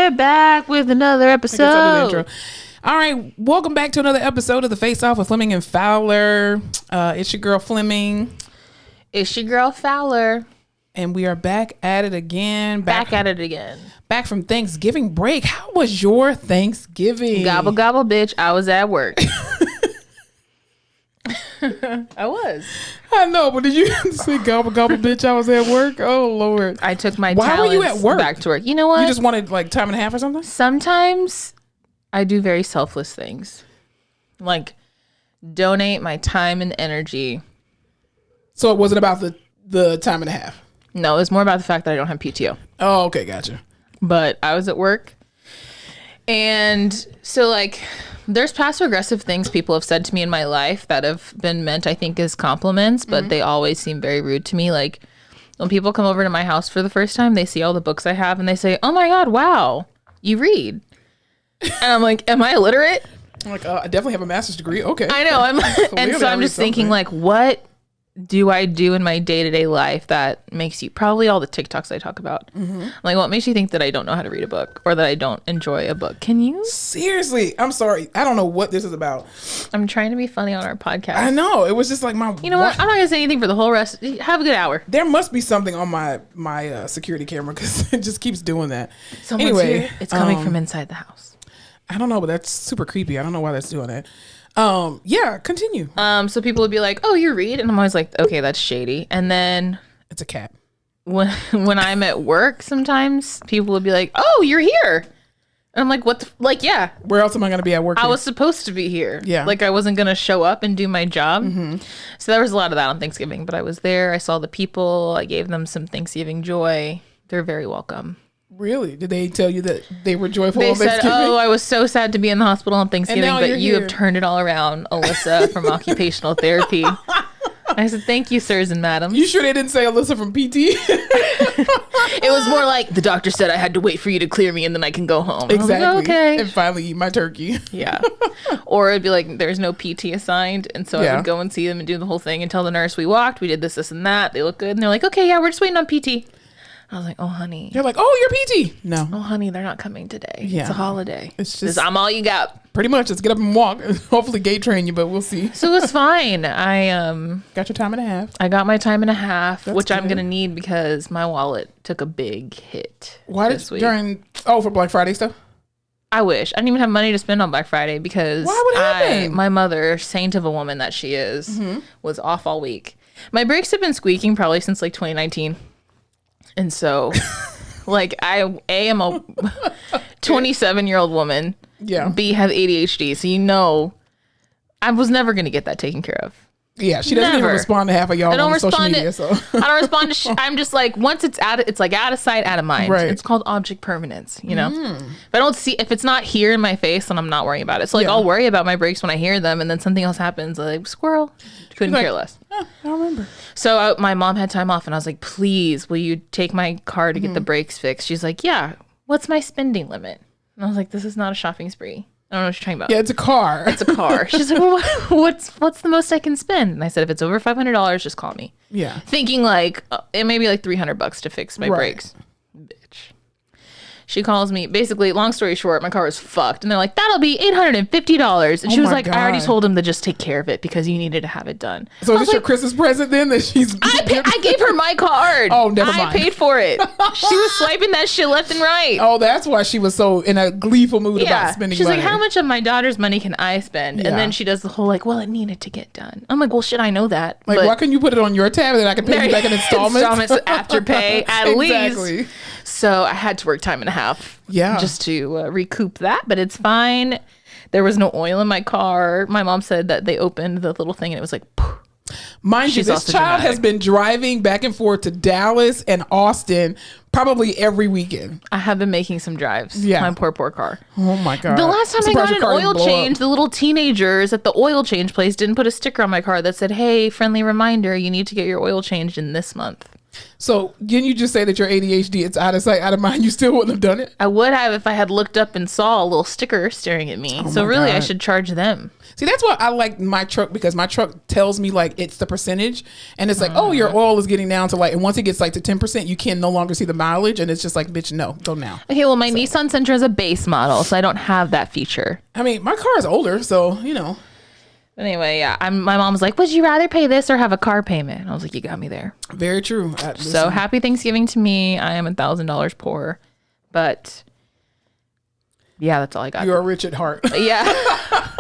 we're back with another episode. All right, welcome back to another episode of the Face Off with Fleming and Fowler. It's your girl Fleming. It's your girl Fowler. And we are back at it again. Back at it again. Back from Thanksgiving break. How was your Thanksgiving? Gobble, gobble, bitch. I was at work. I was. I know, but did you say gobble, gobble, bitch? I was at work? Oh, Lord. I took my Why were you at work? Back to work. You know what? You just wanted like time and a half or something? Sometimes I do very selfless things. Like donate my time and energy. So it wasn't about the time and a half? No, it was more about the fact that I don't have PTO. Oh, okay. Gotcha. But I was at work. And so like there's passive aggressive things people have said to me in my life that have been meant, I think, as compliments, but they always seem very rude to me. Like when people come over to my house for the first time, they see all the books I have and they say, "Oh my God, wow, you read." And I'm like, am I illiterate? I'm like, I definitely have a master's degree. Okay. I know. And so I'm just thinking like, what do I do in my day-to-day life that makes you, probably all the TikToks I talk about. Like, what makes you think that I don't know how to read a book or that I don't enjoy a book? Can you? Seriously, I'm sorry. I don't know what this is about. I'm trying to be funny on our podcast. I know. It was just like my... You know what? I'm not going to say anything for the whole rest. Have a good hour. There must be something on my security camera because it just keeps doing that. Someone's here. It's coming from inside the house. I don't know, but that's super creepy. I don't know why that's doing that. Yeah, continue. So people would be like, "Oh, you read?" And I'm always like, "Okay, that's shady." And then it's a cat. When I'm at work, sometimes people would be like, "Oh, you're here." And I'm like, "What? Yeah. Where else am I going to be at work? I was supposed to be here. Yeah. Like I wasn't going to show up and do my job." So there was a lot of that on Thanksgiving, but I was there. I saw the people. I gave them some Thanksgiving joy. They're very welcome. Really? Did they tell you that they were joyful on Thanksgiving? They said, "Oh, I was so sad to be in the hospital on Thanksgiving, but you have turned it all around, Alyssa from occupational therapy." I said, "Thank you, sirs and madams." You sure they didn't say Alyssa from PT? It was more like, "The doctor said I had to wait for you to clear me and then I can go home." Exactly. Like, okay. And finally eat my turkey. Yeah. Or it'd be like, there's no PT assigned. And so I would go and see them and do the whole thing and tell the nurse we walked, we did this, and that. They look good. And they're like, "Okay, yeah, we're just waiting on PT." I was like, "Oh, honey." You're like, "Oh, you're PT." No. "Oh, honey, they're not coming today. Yeah. It's a holiday. It's just, I'm all you got." Pretty much. Just get up and walk. Hopefully gate train you, but we'll see. So it was fine. I got your time and a half. I got my time and a half, That's which good. I'm going to need because my wallet took a big hit. Why did for Black Friday stuff? I wish. I didn't even have money to spend on Black Friday because my mother, saint of a woman that she is, was off all week. My brakes have been squeaking probably since like 2019. And so, like, I am a 27-year-old woman. Yeah. B, have ADHD. So, you know, I was never going to get that taken care of. Yeah, she doesn't even respond to half of y'all on social media. I don't respond to I'm just like, once it's like out of sight, out of mind. Right. It's called object permanence, you know? If it's not here in my face, then I'm not worrying about it. So, like, I'll worry about my brakes when I hear them, and then something else happens. Like, squirrel. Couldn't care less. I remember. So my mom had time off and I was like, "Please, will you take my car to get the brakes fixed?" She's like, "Yeah, what's my spending limit?" And I was like, "This is not a shopping spree. I don't know what you're talking about." Yeah, it's a car. It's a car. She's like, "Well, what's the most I can spend?" And I said, "If it's over $500, just call me." Yeah. Thinking like, it may be like $300 to fix my brakes. Bitch. She calls me. Basically, long story short, my car was fucked. And they're like, "That'll be $850. And she was like, "I already told him to just take care of it because you needed to have it done." So is this your Christmas present then that she's... I gave her my card. Oh, never mind. I paid for it. She was swiping that shit left and right. Oh, that's why she was so in a gleeful mood about spending She's money. like, "How much of my daughter's money can I spend?" And then she does the whole like, "Well, it needed to get done." I'm like, "Well, shit, I know that." Like, why couldn't you put it on your tab and then I can pay you back in installments? Installments after pay, at Exactly. least. So I had to work time and a half. Yeah. Just to recoup that, but it's fine. There was no oil in my car. My mom said that they opened the little thing and it was like, poof. Mind you, this child has been driving back and forth to Dallas and Austin probably every weekend. I have been making some drives. Yeah. My poor car. Oh my God. The last time I got an oil change, the little teenagers at the oil change place didn't put a sticker on my car that said, "Hey, friendly reminder, you need to get your oil changed in this month." So can you just say that your ADHD, it's out of sight, out of mind? You still wouldn't have done it? I would have if I had looked up and saw a little sticker staring at me. So really, God. I should charge them. See, that's why I like my truck, because my truck tells me like it's the percentage, and it's like, oh, your oil is getting down to like, and once it gets like to 10%, you can no longer see the mileage, and it's just like, bitch, no, go now. Okay, well, my Nissan Sentra is a base model, so I don't have that feature. I mean, my car is older, so you know. Anyway, yeah, my mom's like, would you rather pay this or have a car payment? And I was like, you got me there. Very true. So happy Thanksgiving to me. I am $1,000 poor, but yeah, that's all I got. You are rich at heart. Yeah.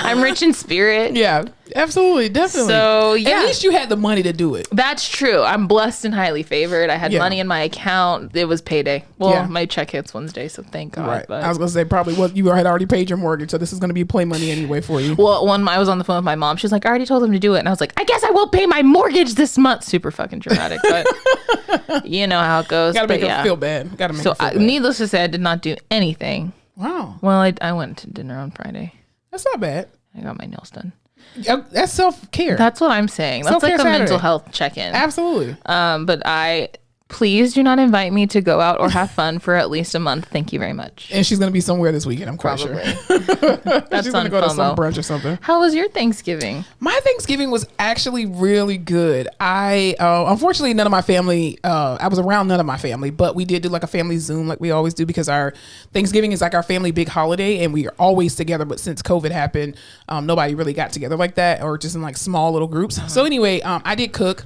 I'm rich in spirit. Yeah, absolutely. Definitely. So yeah. At least you had the money to do it. That's true. I'm blessed and highly favored. I had money in my account. It was payday. Well, my check hits Wednesday, so thank God. Right. But I was going to say probably you had already paid your mortgage, so this is going to be play money anyway for you. Well, when I was on the phone with my mom, she's like, I already told him to do it. And I was like, I guess I will pay my mortgage this month. Super fucking dramatic, but you know how it goes. Gotta make her feel bad. Gotta make her feel bad. Needless to say, I did not do anything. Wow. Well, I went to dinner on Friday. That's not bad. I got my nails done. That's self-care. That's what I'm saying. That's like a mental health check-in. Absolutely. But please do not invite me to go out or have fun for at least a month. Thank you very much. And she's going to be somewhere this weekend, I'm quite sure. That's she's going to go to some brunch or something. How was your Thanksgiving? My Thanksgiving was actually really good. Unfortunately, none of my family, I was around none of my family, but we did do like a family Zoom like we always do, because our Thanksgiving is like our family big holiday and we are always together. But since COVID happened, nobody really got together like that, or just in like small little groups. Uh-huh. So anyway, I did cook.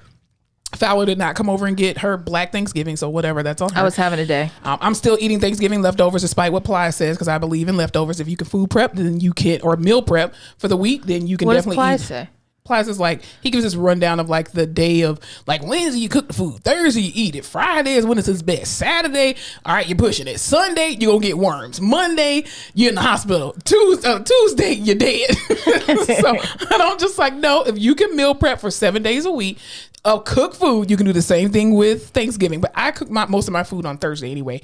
Fowler did not come over and get her Black Thanksgiving, so whatever, that's on her. I was having a day. I'm still eating Thanksgiving leftovers despite what Ply says, because I believe in leftovers. If you can food prep, then you can, or meal prep for the week, then you can definitely eat. What does Ply say? Ply is like, he gives this rundown of like the day of like, Wednesday you cook the food, Thursday you eat it, Friday is when it's his best, Saturday, all right, you're pushing it, Sunday you're gonna get worms, Monday you're in the hospital, Tuesday you're dead. So, and I'm just like, no, if you can meal prep for 7 days a week, cook food, you can do the same thing with Thanksgiving. But I cook most of my food on Thursday anyway.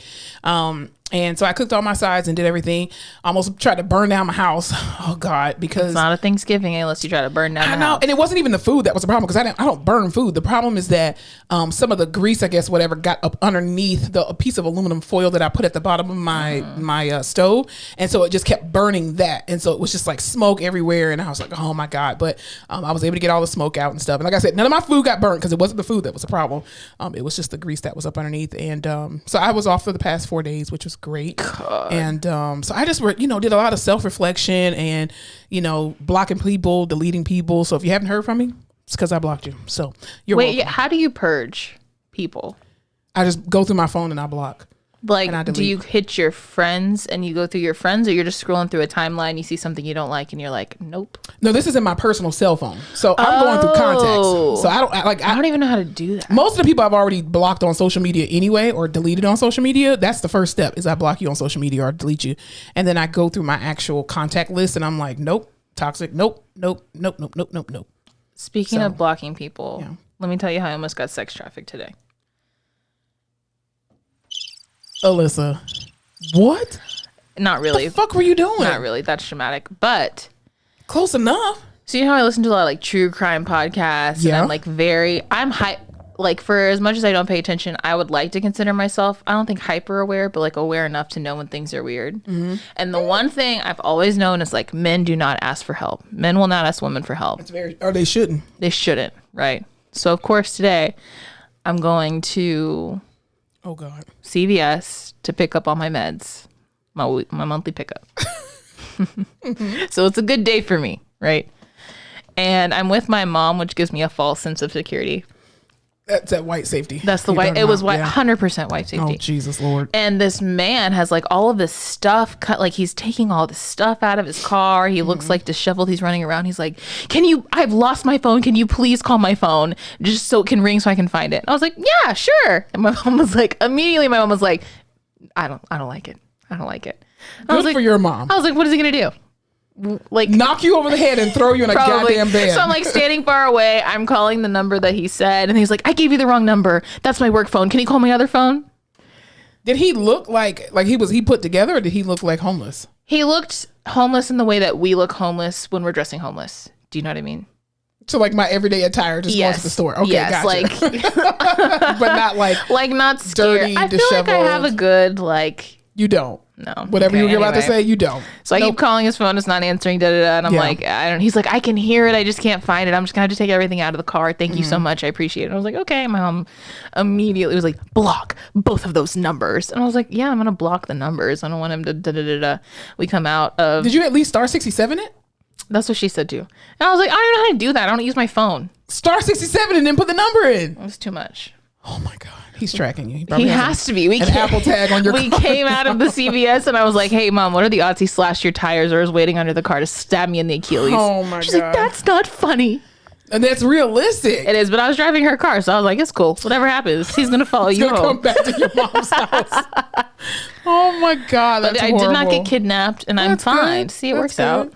And so I cooked all my sides and did everything. Almost tried to burn down my house. Oh God, because it's not a Thanksgiving unless you try to burn down the house. And it wasn't even the food that was the problem, because I don't burn food. The problem is that some of the grease, I guess, whatever, got up underneath a piece of aluminum foil that I put at the bottom of my stove, and so it just kept burning that, and so it was just like smoke everywhere, and I was like, oh my God. But I was able to get all the smoke out and stuff. And like I said, none of my food got burnt because it wasn't the food that was the problem. It was just the grease that was up underneath, and so I was off for the past 4 days, which was great. God. And so I just did a lot of self-reflection and blocking people, deleting people. So if you haven't heard from me, it's because I blocked you. So you're welcome. How do you purge people? I just go through my phone and I block. Like, do you hit your friends and you go through your friends, or you're just scrolling through a timeline, you see something you don't like and you're like, nope? No, this is in my personal cell phone. So I'm going through contacts. So I don't even know how to do that. Most of the people I've already blocked on social media anyway, or deleted on social media. That's the first step, is I block you on social media or delete you. And then I go through my actual contact list and I'm like, nope, toxic, nope. Speaking of blocking people, let me tell you how I almost got sex trafficked today. Alyssa, what? Not really. What the fuck were you doing? Not really. That's traumatic, but close enough. So you know how I listen to a lot of like true crime podcasts, and I'm like I'm like, for as much as I don't pay attention, I would like to consider myself, I don't think hyper aware, but like aware enough to know when things are weird. Mm-hmm. And the one thing I've always known is like, men do not ask for help. Men will not ask women for help. Or they shouldn't. They shouldn't, right? So of course today I'm going to CVS to pick up all my meds, my monthly pickup. Mm-hmm. So it's a good day for me, right? And I'm with my mom, which gives me a false sense of security. That's that white safety. That's the white. It was white, 100% white safety. Oh, Jesus Lord. And this man has like all of this stuff cut. Like he's taking all this stuff out of his car. He looks like disheveled. He's running around. He's like, I've lost my phone. Can you please call my phone just so it can ring so I can find it? And I was like, yeah, sure. And my mom was like, immediately my mom was like, I don't like it. I don't like it. I was like, for your mom. I was like, what is he going to do? Like knock you over the head and throw you in a goddamn bed. So I'm like standing far away. I'm calling the number that he said, and he's like, I gave you the wrong number. That's my work phone. Can you call my other phone? Did he look like he put together, or did he look like homeless? He looked homeless in the way that we look homeless when we're dressing homeless. Do you know what I mean? So like my everyday attire, just going to the store. Okay, yes, gotcha. But not like not scared. dirty, I feel disheveled. like I have a good like. You don't. No. Whatever you were about to say, you don't. So I keep calling his phone. It's not answering. And I'm like, I don't. He's like, I can hear it. I just can't find it. I'm just gonna have to take everything out of the car. Thank you so much. I appreciate it. And I was like, okay. My mom immediately was like, block both of those numbers. And I was like, yeah, I'm gonna block the numbers. I don't want him to. We come out of. Did you at least star 67 it? That's what she said too. And I was like, I don't know how to do that. I don't use my phone. Star 67 and then put the number in. It was too much. Oh my God. He's tracking you. He has to be. An Apple tag on your We car. came out of the CVS and I was like, hey, Mom, what are the odds he slashed your tires or is waiting under the car to stab me in the Achilles? Oh my God. She's like, that's not funny. And that's realistic. It is, but I was driving her car, so I was like, it's cool. Whatever happens, he's going to follow you home. Come back to your mom's house. Oh my God. That's I did not get kidnapped and I'm fine. Good. See, it works out.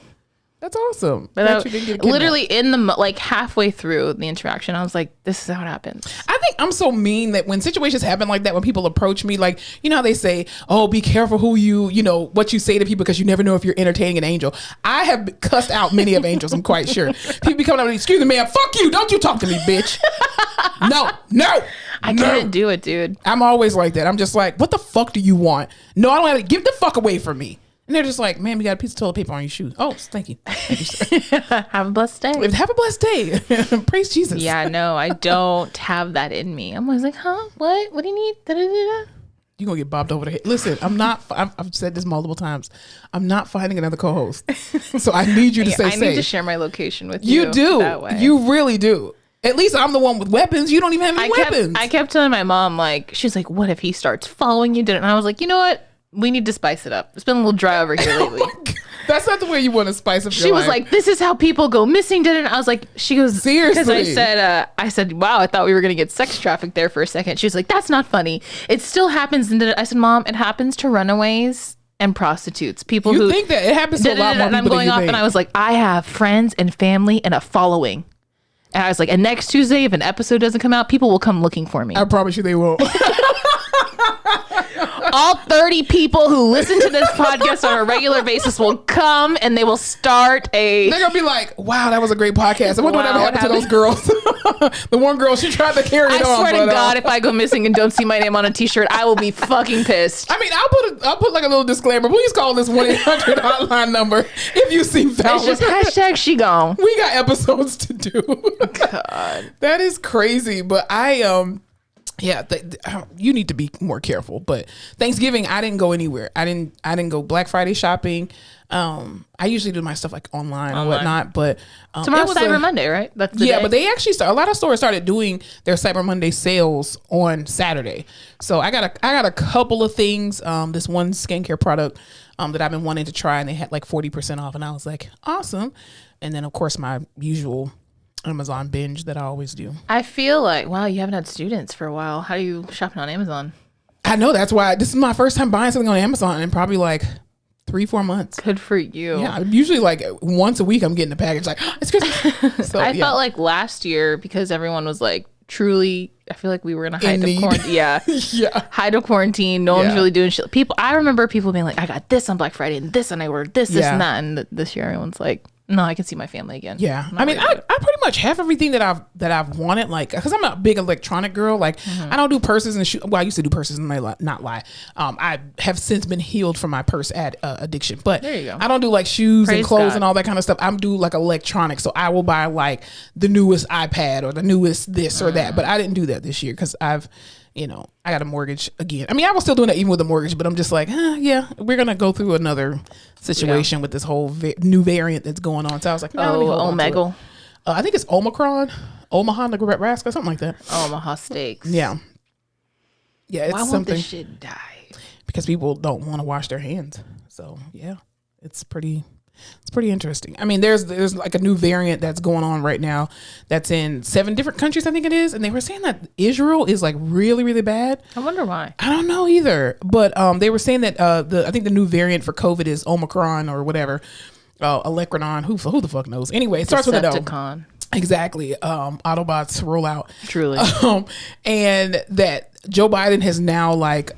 That's awesome. But literally in the like halfway through the interaction, I was like, this is how it happens. I think I'm so mean that when situations happen like that, when people approach me, like, you know how they say, oh, be careful who you know, what you say to people because you never know if you're entertaining an angel. I have cussed out many of angels, I'm quite sure. People be coming up with, excuse me, man, fuck you. Don't you talk to me, bitch. No. I can't do it, dude. I'm always like that. I'm just like, what the fuck do you want? No, I don't have to. Give the fuck away from me. And they're just like, man, we got a piece of toilet paper on your shoes. Oh, thank you. Thank you, sir. Have a blessed day. Have a blessed day. Praise Jesus. Yeah, no, I don't have that in me. I'm always like, huh? What? What do you need? Da-da-da-da. You're going to get bobbed over the head. Listen, I've said this multiple times. I'm not finding another co-host. So I need you to I say need to share my location with you. You do. That way. You really do. At least I'm the one with weapons. You don't even have any weapons. I kept telling my mom, like, she's like, what if he starts following you? And I was like, you know what? We need to spice it up. It's been a little dry over here lately. That's not the way you want to spice up your life. She was like, this is how people go missing. I was like, she goes, seriously? Because I said, wow, I thought we were going to get sex trafficked there for a second. She was like, that's not funny. It still happens. And I said, Mom, it happens to runaways and prostitutes. People who think that it happens to a lot more people. And I'm going off and I was like, I have friends and family and a following. And I was like, and next Tuesday, if an episode doesn't come out, people will come looking for me. I promise you they won't. All 30 people who listen to this podcast on a regular basis will come and they will start They're going to be like, wow, that was a great podcast. I wonder what happened to those girls. The one girl, she tried to carry it on. I swear to God, if I go missing and don't see my name on a t-shirt, I will be fucking pissed. I mean, I'll put like a little disclaimer. Please call this 1-800 hotline number if you see found. It's just hashtag she gone. We got episodes to do. God. That is crazy. But you need to be more careful. But Thanksgiving, I didn't go anywhere. I didn't go Black Friday shopping. I usually do my stuff like online and whatnot. But tomorrow's Cyber Monday, right? That's the day. But they actually a lot of stores started doing their Cyber Monday sales on Saturday. So I got a couple of things. This one skincare product that I've been wanting to try, and they had like 40% off, and I was like, awesome. And then of course my usual Amazon binge that I always do. I feel like, wow, you haven't had students for a while. How are you shopping on Amazon? I know, that's why this is my first time buying something on Amazon in probably like 3-4 months. Good for you. Yeah, usually like once a week I'm getting a package like, it's Christmas. So, I felt like last year, because everyone was like truly, I feel like we were in a height of quarantine. Yeah. Height of quarantine. No one's really doing shit. I remember people being like, I got this on Black Friday and this, and I ordered this and that. And this year everyone's like, no, I can see my family again. Yeah. I mean, I pretty much have everything that I've wanted, like, because I'm a big electronic girl. Like, I don't do purses and shoes. Well, I used to do purses and not lie. I have since been healed from my purse addiction. But there you go. I don't do like shoes and clothes God. and all that kind of stuff. I'm do like electronics. So I will buy like the newest iPad or the newest this or that. But I didn't do that this year because I got a mortgage again. I mean, I was still doing that even with a mortgage, but I'm just like, yeah, we're going to go through another situation with this whole new variant that's going on. So I was like, Omegle. I think it's Omicron, Omaha, Nebraska, something like that. Omaha Steaks. Yeah. Yeah, it's Why something. won't this shit die? Because people don't want to wash their hands. So, yeah, it's pretty interesting. I mean, there's like a new variant that's going on right now that's in 7 different countries, I think it is. And they were saying that Israel is like really, really bad. I wonder why. I don't know either. But they were saying that I think the new variant for COVID is Omicron or whatever. Electronon. Who the fuck knows? Anyway, it starts with an O. Exactly. Autobots roll out. Truly. And that Joe Biden has now like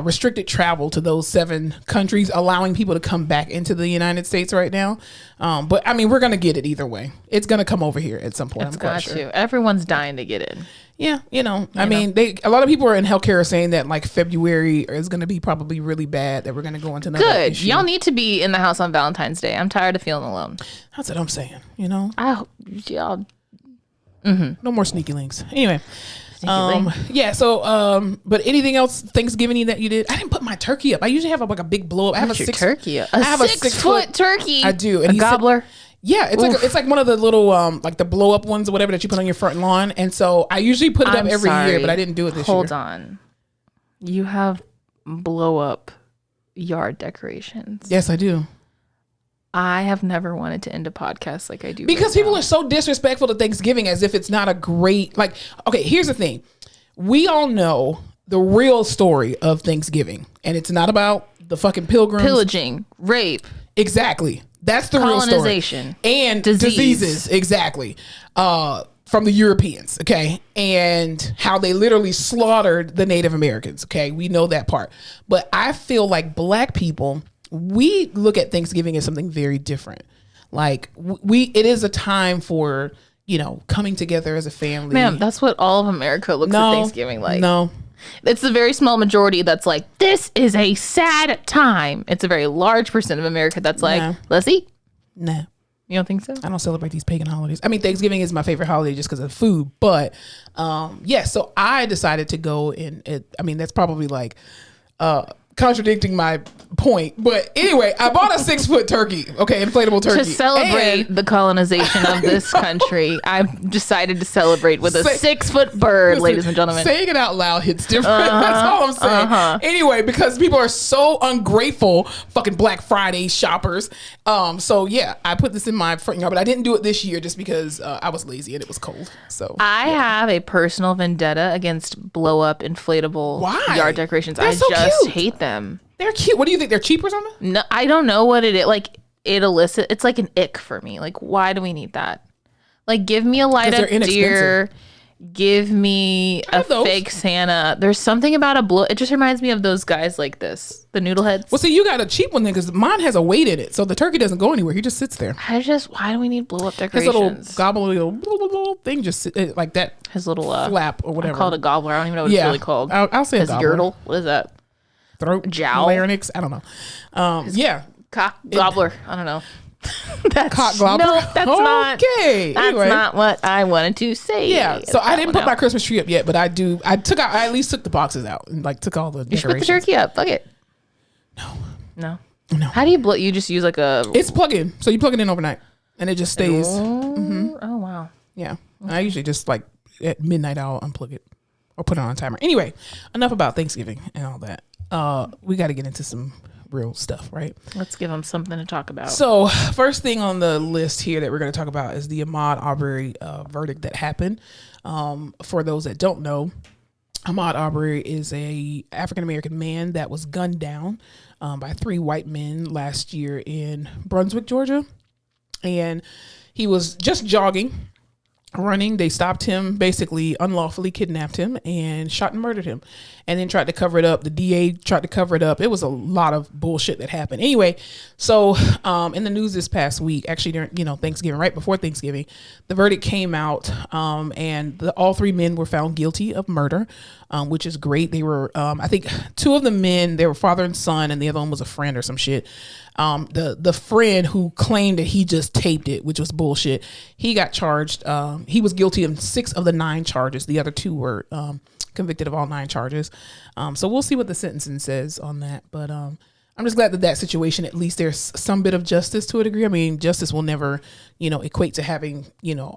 restricted travel to those 7 countries, allowing people to come back into the United States right now. But I mean, we're going to get it either way. It's going to come over here at some point. It's got to. Everyone's dying to get in. Yeah, I mean, a lot of people are in healthcare are saying that like February is going to be probably really bad, that we're going to go into another issue. Y'all need to be in the house on Valentine's Day. I'm tired of feeling alone. That's what I'm saying, y'all. No more sneaky links. Anyway. Yeah, so but anything else Thanksgiving that you did? I didn't put my turkey up. I usually have like a big blow up. I have a turkey up. I have a 6-foot turkey. I do. And a gobbler. Yeah, it's like one of the little like the blow up ones or whatever that you put on your front lawn. And so I usually put it up every year, but I didn't do it this year. Hold on. You have blow up yard decorations. Yes, I do. I have never wanted to end a podcast like I do because people are so disrespectful to Thanksgiving as if it's not a great, like, okay, here's the thing. We all know the real story of Thanksgiving, and it's not about the fucking pilgrims. Pillaging, rape. Exactly. That's the real story. Colonization. And diseases. Exactly. From the Europeans, okay? And how they literally slaughtered the Native Americans, okay? We know that part. But I feel like Black people, we look at Thanksgiving as something very different. Like it is a time for, coming together as a family. Ma'am, that's what all of America looks at Thanksgiving like. No. It's the very small majority that's like, this is a sad time. It's a very large percent of America that's like, let's eat. Nah. You don't think so? I don't celebrate these pagan holidays. I mean, Thanksgiving is my favorite holiday just because of food. But so I decided to go that's probably like contradicting my point. But anyway, I bought a 6-foot turkey. Okay, inflatable turkey. To celebrate the colonization of this country, I decided to celebrate with a 6-foot bird, ladies and gentlemen. Saying it out loud hits different. That's all I'm saying. Anyway, because people are so ungrateful, fucking Black Friday shoppers. So yeah, I put this in my front yard, but I didn't do it this year just because I was lazy and it was cold. So I have a personal vendetta against blow up inflatable yard decorations. They're so just cute. hate them. They're cute. What do you think? They're cheap or something? No, I don't know what it is. Like it's like an ick for me. Like, why do we need that? Like, give me a light up deer. Give me a fake Santa. There's something about a blow. It just reminds me of those guys like this, the noodle heads. Well, see, you got a cheap one then because mine has a weight in it, so the turkey doesn't go anywhere. He just sits there. Why do we need blow up decorations? His little gobble thing just sit, like that. His little flap or whatever. I call it a gobbler. I don't even know what it's really called. I'll say a gobbler. Girdle. What is that? Throat, jowl, larynx. I don't know. Cock gobbler. I don't know. That's cock gobbler. No, that's not. Okay, that's not what I wanted to say. Yeah. So I didn't put my Christmas tree up yet, but I do. I at least took the boxes out and like took all the decorations. You should put the turkey up. Fuck it. No. How do you blow? You just use like a. It's plug in. So you plug it in overnight, and it just stays. Oh wow. Yeah. Okay. I usually just like at midnight I'll unplug it or put it on a timer. Anyway, enough about Thanksgiving and all that. We got to get into some real stuff, right? Let's give them something to talk about. So first thing on the list here that we're going to talk about is the Ahmad Aubry verdict that happened. For those that don't know, Ahmad Aubry is a African-American man that was gunned down by 3 white men last year in Brunswick, Georgia. And he was just jogging, running. They stopped him, basically unlawfully kidnapped him and shot and murdered him, and then tried to cover it up. The DA tried to cover it up. It was a lot of bullshit that happened. Anyway, so in the news this past week, actually during Thanksgiving, right before Thanksgiving, the verdict came out, and all 3 men were found guilty of murder, which is great. They were, I think, 2 of the men, they were father and son, and the other one was a friend or some shit. The friend who claimed that he just taped it, which was bullshit, he got charged. He was guilty of 6 of the 9 charges. The other 2 were convicted of all 9 charges. So we'll see what the sentencing says on that. But I'm just glad that situation, at least there's some bit of justice to a degree. I mean, justice will never, equate to having,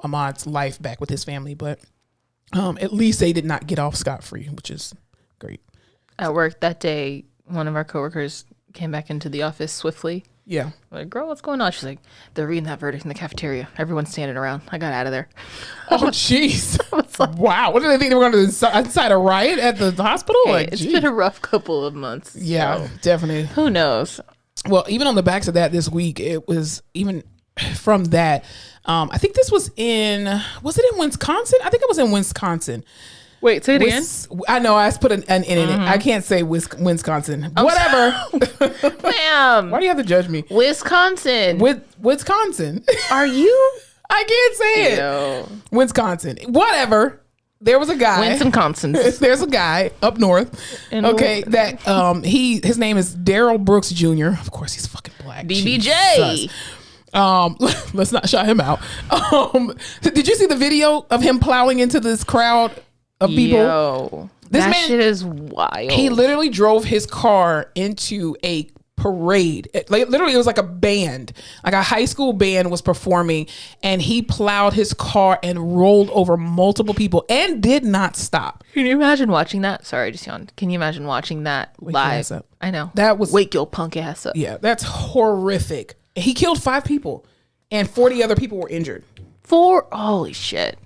Ahmad's life back with his family. But at least they did not get off scot-free, which is great. At work that day, one of our coworkers came back into the office swiftly. Yeah. I'm like, girl, what's going on? She's like, they're reading that verdict in the cafeteria. Everyone's standing around. I got out of there. Oh, jeez. Like, wow. What did they think they were going to incite a riot at the hospital? Hey, it's been a rough couple of months. Yeah, so definitely. Who knows? Well, even on the backs of that this week, it was even from that. I think this was in Wisconsin? I think it was in Wisconsin. Wait, say it again. I know I put an in it. I can't say Wisconsin. Whatever. Ma'am. Why do you have to judge me? Wisconsin. Wisconsin. Are you? I can't say it. Wisconsin. Whatever. There was a guy. There's a guy up north. That his name is Daryl Brooks Jr. Of course, he's fucking black. DBJ. Let's not shout him out. Did you see the video of him plowing into this crowd of people? Yo, this man, shit is wild. He literally drove his car into a parade. Literally, it was like a band, like a high school band was performing, and he plowed his car and rolled over multiple people and did not stop. Can you imagine watching that? Sorry, I just yawned. Can you imagine watching that live? I know. That was wake your punk ass up. Yeah, that's horrific. He killed 5 people, and 40 other people were injured. Holy shit!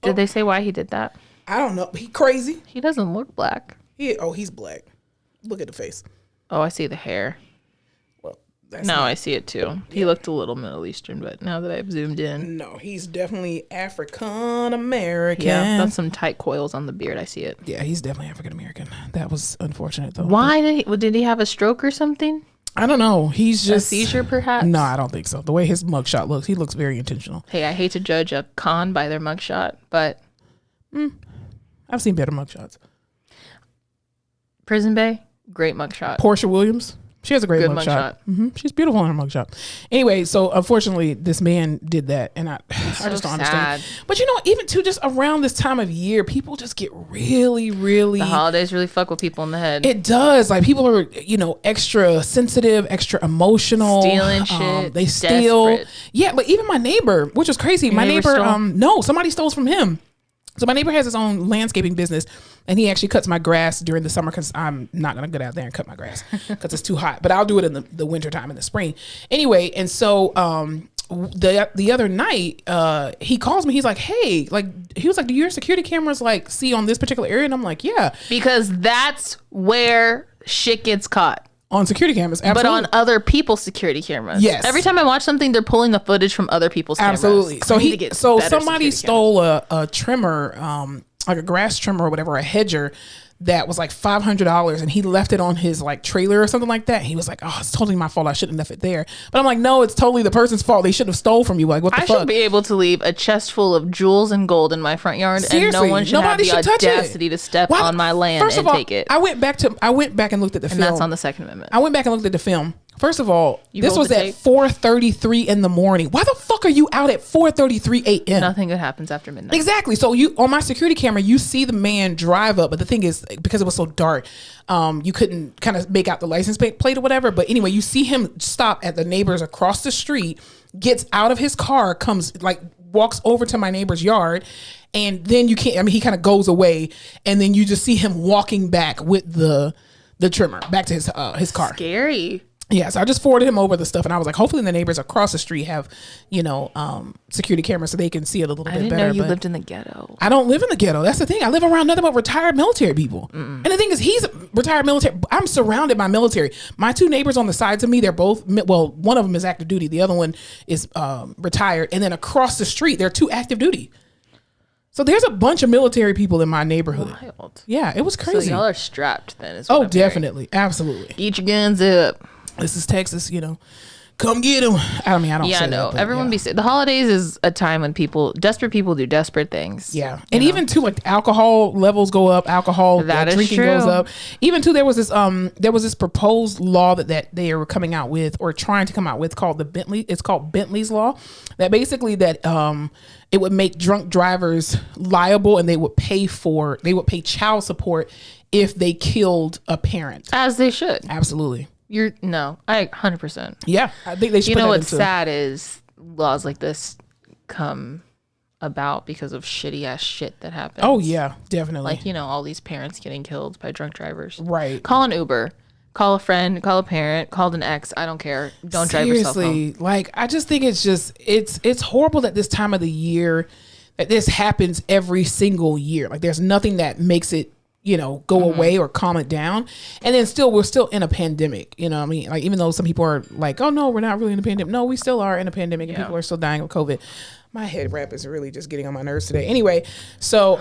Did they say why he did that? I don't know. He crazy. He doesn't look black. He's black. Look at the face. Oh, I see the hair. Well, I see it too. Yeah. He looked a little Middle Eastern, but now that I've zoomed in. No, he's definitely African American. Yeah, that's some tight coils on the beard. I see it. Yeah, he's definitely African American. That was unfortunate though. Why did he have a stroke or something? I don't know. He's just a seizure, perhaps. No, I don't think so. The way his mugshot looks, he looks very intentional. Hey, I hate to judge a con by their mugshot, but I've seen better mugshots. Prison Bay. Great mugshot. Portia Williams. She has a great mugshot. She's beautiful in her mugshot. Anyway, so unfortunately, this man did that, and I just don't understand. But even too, just around this time of year, people just get really, really. The holidays really fuck with people in the head. It does. Like people are, extra sensitive, extra emotional, stealing shit. They steal. Desperate. Yeah, but even my neighbor, which was crazy. My neighbor, somebody stole from him. So my neighbor has his own landscaping business, and he actually cuts my grass during the summer because I'm not going to get out there and cut my grass because it's too hot. But I'll do it in the winter time, in the spring. Anyway, and so the other night, he calls me. He's like, hey, he was like, do your security cameras see on this particular area? And I'm like, yeah. Because that's where shit gets caught. On security cameras, absolutely. But on other people's security cameras. Yes. Every time I watch something, they're pulling the footage from other people's cameras. Absolutely. So somebody stole a trimmer, like a grass trimmer or whatever, a hedger that was like $500, and he left it on his trailer or something like that. He was like, oh, it's totally my fault. I shouldn't have left it there. But I'm like, no, it's totally the person's fault. They shouldn't have stole from you. Like, what the fuck? I should be able to leave a chest full of jewels and gold in my front yard. Seriously, and no one should have the audacity to step on my land and take it. I went back and looked at the film. And that's on the Second Amendment. I went back and looked at the film. First of all, this was at 4:33 in the morning. Why the fuck are you out at 4:33 a.m.? Nothing good happens after midnight. Exactly. So on my security camera, you see the man drive up, but the thing is, because it was so dark, you couldn't kind of make out the license plate or whatever. But anyway, you see him stop at the neighbors across the street, gets out of his car, walks over to my neighbor's yard, and then he kind of goes away, and then you just see him walking back with the trimmer back to his car. Scary. Yeah, so I just forwarded him over the stuff, and I was like, hopefully the neighbors across the street have, security cameras so they can see it a little bit better. I didn't know you lived in the ghetto. I don't live in the ghetto. That's the thing. I live around nothing but retired military people. And the thing is, he's retired military. I'm surrounded by military. My 2 neighbors on the sides of me, they're both, one of them is active duty. The other one is retired. And then across the street, there are 2 active duty. So there's a bunch of military people in my neighborhood. Wild. Yeah, it was crazy. So y'all are strapped then. Oh, definitely. Absolutely. Get your guns up. This is Texas, come get them. I don't say no. that. Everyone be safe. The holidays is a time when desperate people do desperate things. Yeah. And even too, alcohol levels go up, drinking goes up. Even too, there was this proposed law that they were coming out with, or trying to come out with, called it's called Bentley's Law. That basically it would make drunk drivers liable, and they would pay child support if they killed a parent. As they should. Absolutely. I 100%. Yeah, I think they should. What's sad is laws like this come about because of shitty ass shit that happens. Oh yeah, definitely. All these parents getting killed by drunk drivers. Right. Call an Uber, call a friend, call a parent, call an ex. I don't care. Don't drive yourself home. I just think it's horrible that this time of the year that this happens every single year. There's nothing that makes it go away or calm it down. And then we're still in a pandemic, even though some people are like, oh no, we're not really in a pandemic. No, we still are in a pandemic, and people are still dying of COVID. My head wrap is really just getting on my nerves today. Anyway, so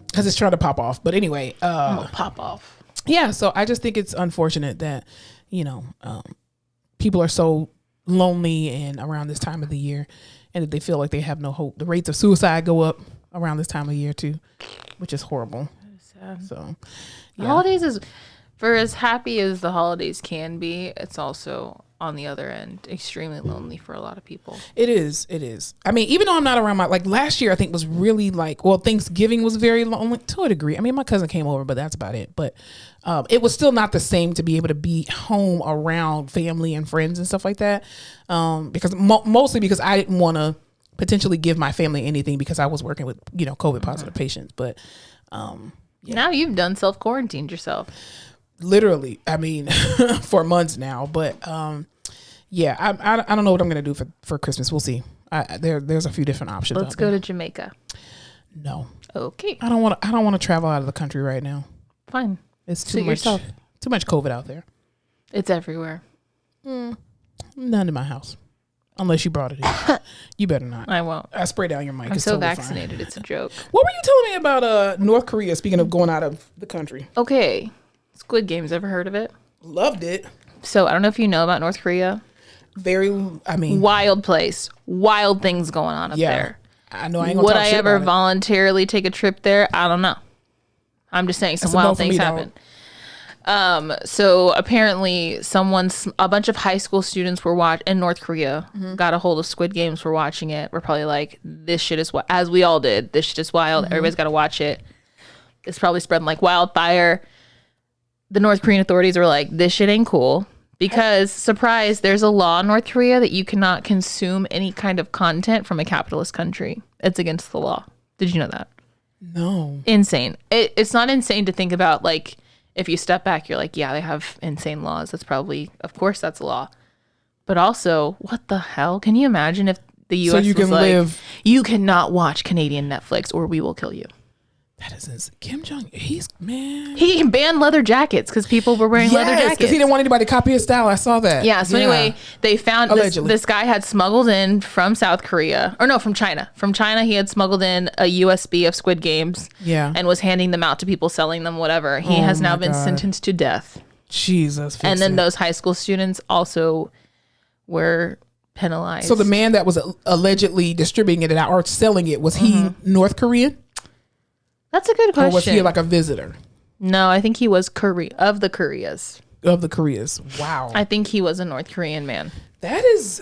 because it's trying to pop off. But anyway, pop off. Yeah, so I just think it's unfortunate that, people are so lonely and around this time of the year, and that they feel like they have no hope. The rates of suicide go up around this time of year too, which is horrible. Sad. So, the holidays is, for as happy as the holidays can be, it's also on the other end extremely lonely for a lot of people. It is. I mean, even though I'm not around like last year, I think was really Thanksgiving was very lonely to a degree. I mean, my cousin came over, but that's about it. But it was still not the same to be able to be home around family and friends and stuff like that. Because mostly because I didn't want to potentially give my family anything because I was working with, COVID positive patients. But now you've done self-quarantined yourself. Literally, I mean, for months now. But yeah, I don't know what I'm gonna do for Christmas. We'll see. There's a few different options. Let's go to Jamaica. No. Okay. I don't want to travel out of the country right now. Fine. It's too much COVID out there. It's everywhere. None in my house, unless you brought it in. You better not. I won't. I spray down your mic. I'm so totally vaccinated. Fine. It's a joke. What were you telling me about North Korea? Speaking of going out of the country. Okay. Squid Games, ever heard of it? Loved it. So I don't know if you know about North Korea. Wild place. Wild things going on up there. I know. I ain't gonna Would talk I shit ever about voluntarily take a trip there? I don't know. I'm just saying some wild things happen. So apparently a bunch of high school students were in North Korea, got a hold of Squid Games, were watching it. We're probably like, this shit is what, as we all did, this shit is wild. Everybody's got to watch it. It's probably spreading like wildfire. The North Korean authorities were like, this shit ain't cool. Because, surprise, there's a law in North Korea that you cannot consume any kind of content from a capitalist country. It's against the law. Did you know that? No. Insane. It's not insane to think about, like, if you step back, you're like, yeah, they have insane laws. That's probably, of course, that's a law. But also, what the hell? Can you imagine if the U.S. was like, you cannot watch Canadian Netflix or we will kill you? That is Kim Jong. He banned leather jackets because people were wearing leather jackets because he didn't want anybody to copy his style. I saw that. Yeah. So anyway, they found this guy had smuggled in from South Korea, or no, from China. From China, he had smuggled in a USB of Squid Games. Yeah. And was handing them out to people, selling them, whatever. He has now been sentenced to death. Jesus. And then those high school students also were penalized. So the man that was allegedly distributing it or selling it, was he North Korean? That's a good question. Or was he like a visitor? No, I think he was of the Koreas. Of the Koreas. Wow. I think he was a North Korean man. That is...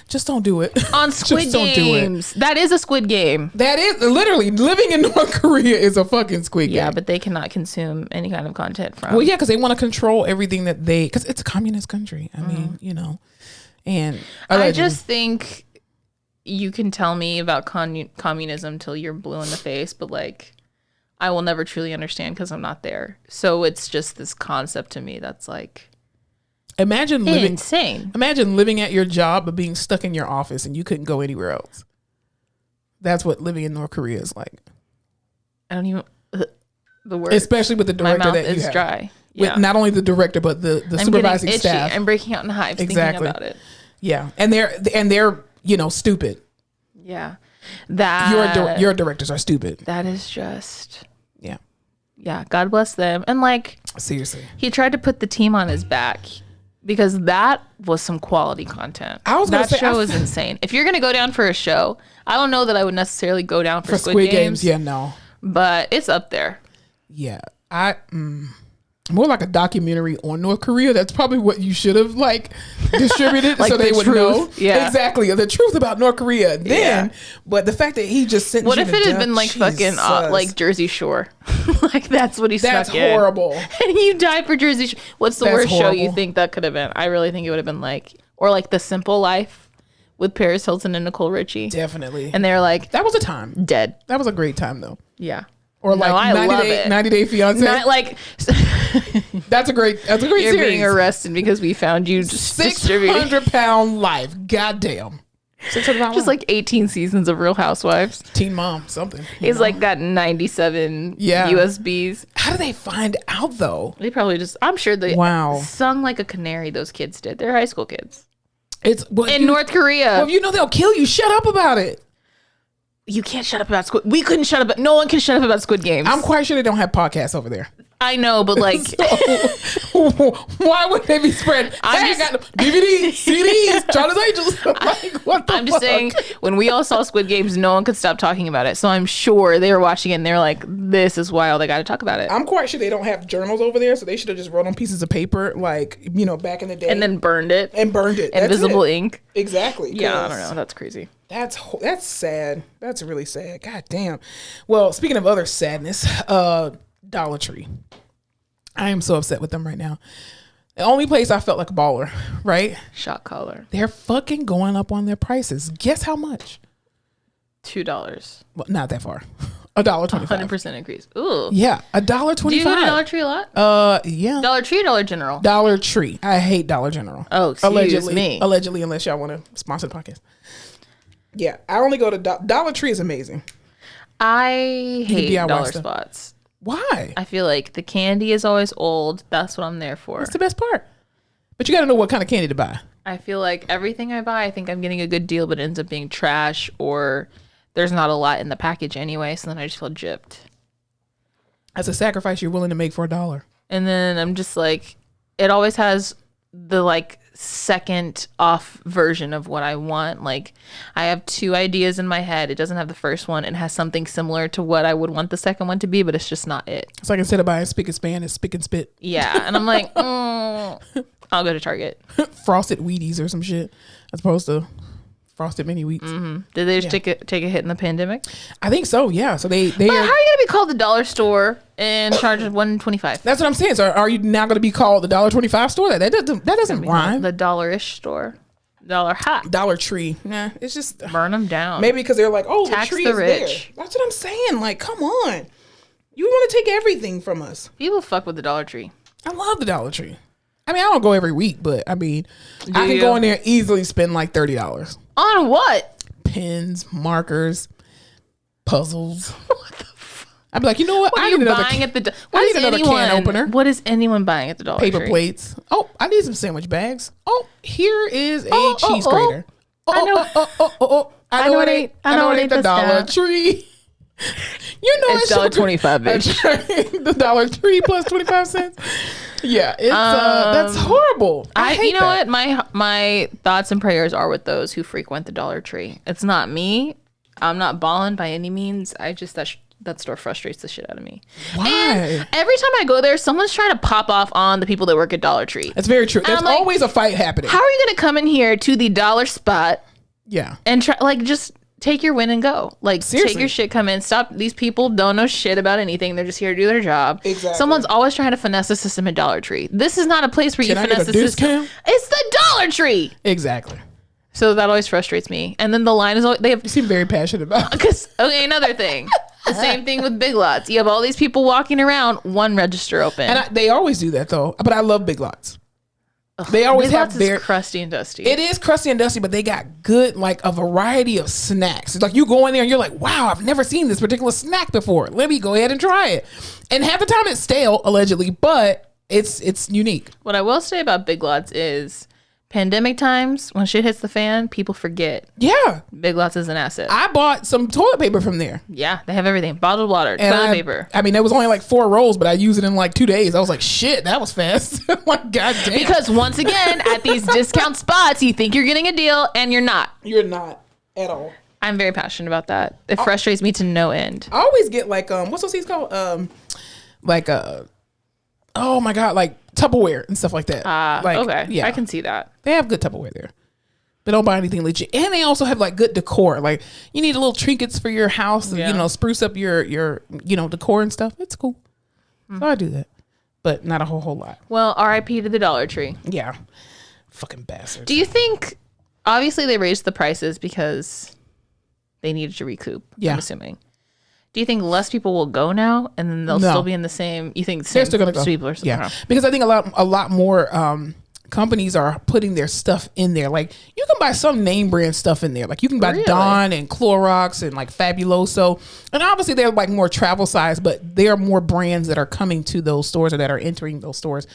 Just don't do it. On Squid Games. That is a Squid Game. That is literally living in North Korea is a fucking Squid Game. Yeah, but they cannot consume any kind of content from. Well, yeah, because they want to control everything because it's a communist country. I mean, and allegedly. I just think you can tell me about communism till you're blue in the face, but like, I will never truly understand because I'm not there. So it's just this concept to me that's like, insane. Imagine living at your job but being stuck in your office and you couldn't go anywhere else. That's what living in North Korea is like. I don't even the word. Especially with the director my mouth that you is have. dry. With not only the director but the supervising staff. I'm breaking out in hives thinking about it. Yeah, and they're stupid. Yeah, your directors are stupid. That is just yeah. God bless them. And like seriously, he tried to put the team on his back because that was some quality content. That show is insane. If you're gonna go down for a show, I don't know that I would necessarily go down for Squid Games. Yeah, no, but it's up there. Yeah, more like a documentary on North Korea. That's probably what you should have distributed like so they would know. Yeah, exactly, the truth about North Korea. Then, but the fact that he just sent. What if it had been like fucking like Jersey Shore? Like that's what he snuck in. That's horrible. And you died for Jersey Shore. What's the worst show you think that could have been? I really think it would have been like The Simple Life with Paris Hilton and Nicole Richie. Definitely. And they're like, that was a time. Dead. That was a great time though. Yeah. Or like 90 Day Fiance. That's a great You're series. You're being arrested because we found you 600-pound life. Goddamn. 600-pound just like 18 seasons of Real Housewives. Teen Mom, something. He's like got 97 USBs. How do they find out though? They probably I'm sure they sung like a canary, those kids did. They're high school kids. It's in North Korea. Well, if you know they'll kill you, shut up about it. You can't shut up about Squid. We couldn't shut up. No one can shut up about Squid Games. I'm quite sure they don't have podcasts over there. I know, but like, so, why would they be spread? I got DVDs, CDs, Charlie's Angels. Like, what the I'm just saying, when we all saw Squid Games, no one could stop talking about it. So I'm sure they were watching it and they're like, "This is wild. They got to talk about it." I'm quite sure they don't have journals over there, so they should have just wrote on pieces of paper, like back in the day, and then burned it. Invisible ink. Exactly. Yeah, I don't know. That's crazy. That's sad. That's really sad. God damn. Well, speaking of other sadness, Dollar Tree. I am so upset with them right now. The only place I felt like a baller, right? Shot collar. They're fucking going up on their prices. Guess how much? $2. Well, not that far. $1.25. 100% increase. Ooh. Yeah, $1.25. Do you go to Dollar Tree a lot? Yeah. Dollar Tree or Dollar General? Dollar Tree. I hate Dollar General. Oh, excuse me. Allegedly, unless y'all want to sponsor the podcast. Yeah, I only go to Dollar Tree is amazing. I hate dollar spots. Why? I feel like the candy is always old. That's what I'm there for. That's the best part. But you got to know what kind of candy to buy. I feel like everything I buy, I think I'm getting a good deal, but it ends up being trash or there's not a lot in the package anyway. So then I just feel gypped. That's a sacrifice you're willing to make for $1. And then I'm just like, it always has the like second off version of what I want. Like I have 2 ideas in my head. It doesn't have the first one and has something similar to what I would want the second one to be, but it's just not it. It's like instead of buying Spick and Span, it's Spick and Spit. Yeah. And I'm like, I'll go to Target. Frosted Wheaties or some shit as opposed to Frosted Mini Wheats. Mm-hmm. Did they just take a hit in the pandemic? I think so. Yeah. So they but how are you gonna be called the dollar store and charge $1.25? That's what I'm saying. So are you now going to be called the $1.25 store? That doesn't rhyme. The dollar-ish store. Dollar Tree. Nah, it's just burn them down. Maybe because they're like, oh, tax the tree the is rich. There. That's what I'm saying. Like, come on, you want to take everything from us? People fuck with the Dollar Tree. I love the Dollar Tree. I mean, I don't go every week, but I mean, I can go in there and easily spend like $30 on what? Pens, markers, puzzles. What the fuck? I'd be like, you know what? What are you buying at the? What is another can opener? What is anyone buying at the Dollar Tree? Paper plates. Oh, I need some sandwich bags. Oh, here is a cheese grater. I know it ain't. I know it ain't the Dollar Tree. You know it's $1.25, bitch. The Dollar Tree plus 25 cents. Yeah, it's that's horrible. I hate you know that. What? My thoughts and prayers are with those who frequent the Dollar Tree. It's not me. I'm not balling by any means. I just that store frustrates the shit out of me. Why? And every time I go there, someone's trying to pop off on the people that work at Dollar Tree. That's very true. There's always a fight happening. How are you going to come in here to the dollar spot? Yeah. And try just take your win and go. Like, seriously. Take your shit, come in. Stop. These people don't know shit about anything. They're just here to do their job. Exactly. Someone's always trying to finesse the system at Dollar Tree. This is not a place where you finesse the system. It's the Dollar Tree. Exactly. So that always frustrates me. And then the line is always, you seem very passionate about it. Because, okay, another thing. The same thing with Big Lots. You have all these people walking around, one register open. And they always do that, though. But I love Big Lots. They always have their crusty and dusty. It is crusty and dusty, but they got good, like a variety of snacks. It's like you go in there and you're like, wow, I've never seen this particular snack before. Let me go ahead and try it. And half the time it's stale, allegedly, but it's unique. What I will say about Big Lots is pandemic times, when shit hits the fan, people forget. Yeah. Big Lots is an asset. I bought some toilet paper from there. Yeah, they have everything. Bottled water, toilet paper. I mean, there was only like 4 rolls, but I used it in like 2 days. I was like, shit, that was fast. Like, God damn. Because once again, at these discount spots, you think you're getting a deal and you're not. You're not at all. I'm very passionate about that. It frustrates me to no end. I always get like, what's those things called? Oh my God, like Tupperware and stuff like that. Okay. Yeah. I can see that. They have good Tupperware there. They don't buy anything legit. And they also have like good decor. Like you need a little trinkets for your house, and, spruce up your decor and stuff. It's cool. So I do that. But not a whole lot. Well, RIP to the Dollar Tree. Yeah. Fucking bastards. Do you think, obviously they raised the prices because they needed to recoup, I'm assuming. Do you think less people will go now, and then they'll still be in the same? You think they're still going to go? People are still because I think a lot more companies are putting their stuff in there. Like you can buy some name brand stuff in there. Like you can buy Dawn and Clorox and like Fabuloso, and obviously they're like more travel size, but there are more brands that are coming to those stores or that are entering those stores.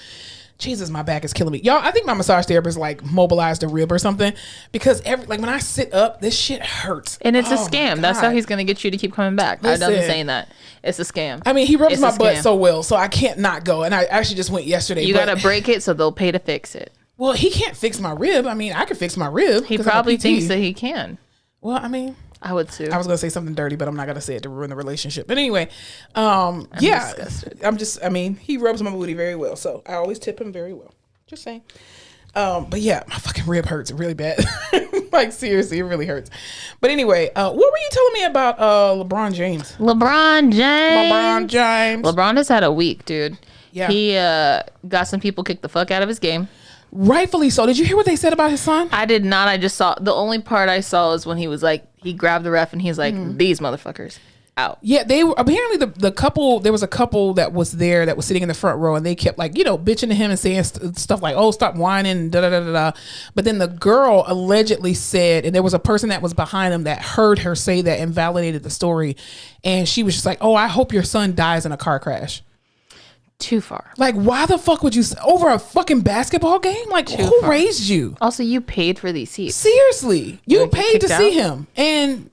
Jesus, my back is killing me. Y'all, I think my massage therapist like mobilized a rib or something because when I sit up, this shit hurts. And it's a scam. That's how he's going to get you to keep coming back. I'm done saying that. It's a scam. I mean, he rubs my butt so well, so I can't not go. And I actually just went yesterday. You got to break it so they'll pay to fix it. Well, he can't fix my rib. I mean, I can fix my rib. He probably thinks that he can. Well, I mean, I would too. I was going to say something dirty, but I'm not going to say it to ruin the relationship. But anyway, disgusted. He rubs my booty very well. So I always tip him very well. Just saying. But yeah, my fucking rib hurts really bad. Like seriously, it really hurts. But anyway, what were you telling me about LeBron James? LeBron has had a week, dude. Yeah. He got some people kicked the fuck out of his game. Rightfully so. Did you hear what they said about his son? I did not. I just saw, the only part I saw is when he was like, he grabbed the ref and he's like, these motherfuckers out. Yeah, they were apparently the couple. There was a couple that was there that was sitting in the front row, and they kept like bitching to him and saying stuff like, "Oh, stop whining," da da da da. But then the girl allegedly said, and there was a person that was behind him that heard her say that and validated the story, and she was just like, "Oh, I hope your son dies in a car crash." Too far. Like, why the fuck would you over a fucking basketball game? Like, who raised you? Also, you paid for these seats. Seriously, you paid to see him, and.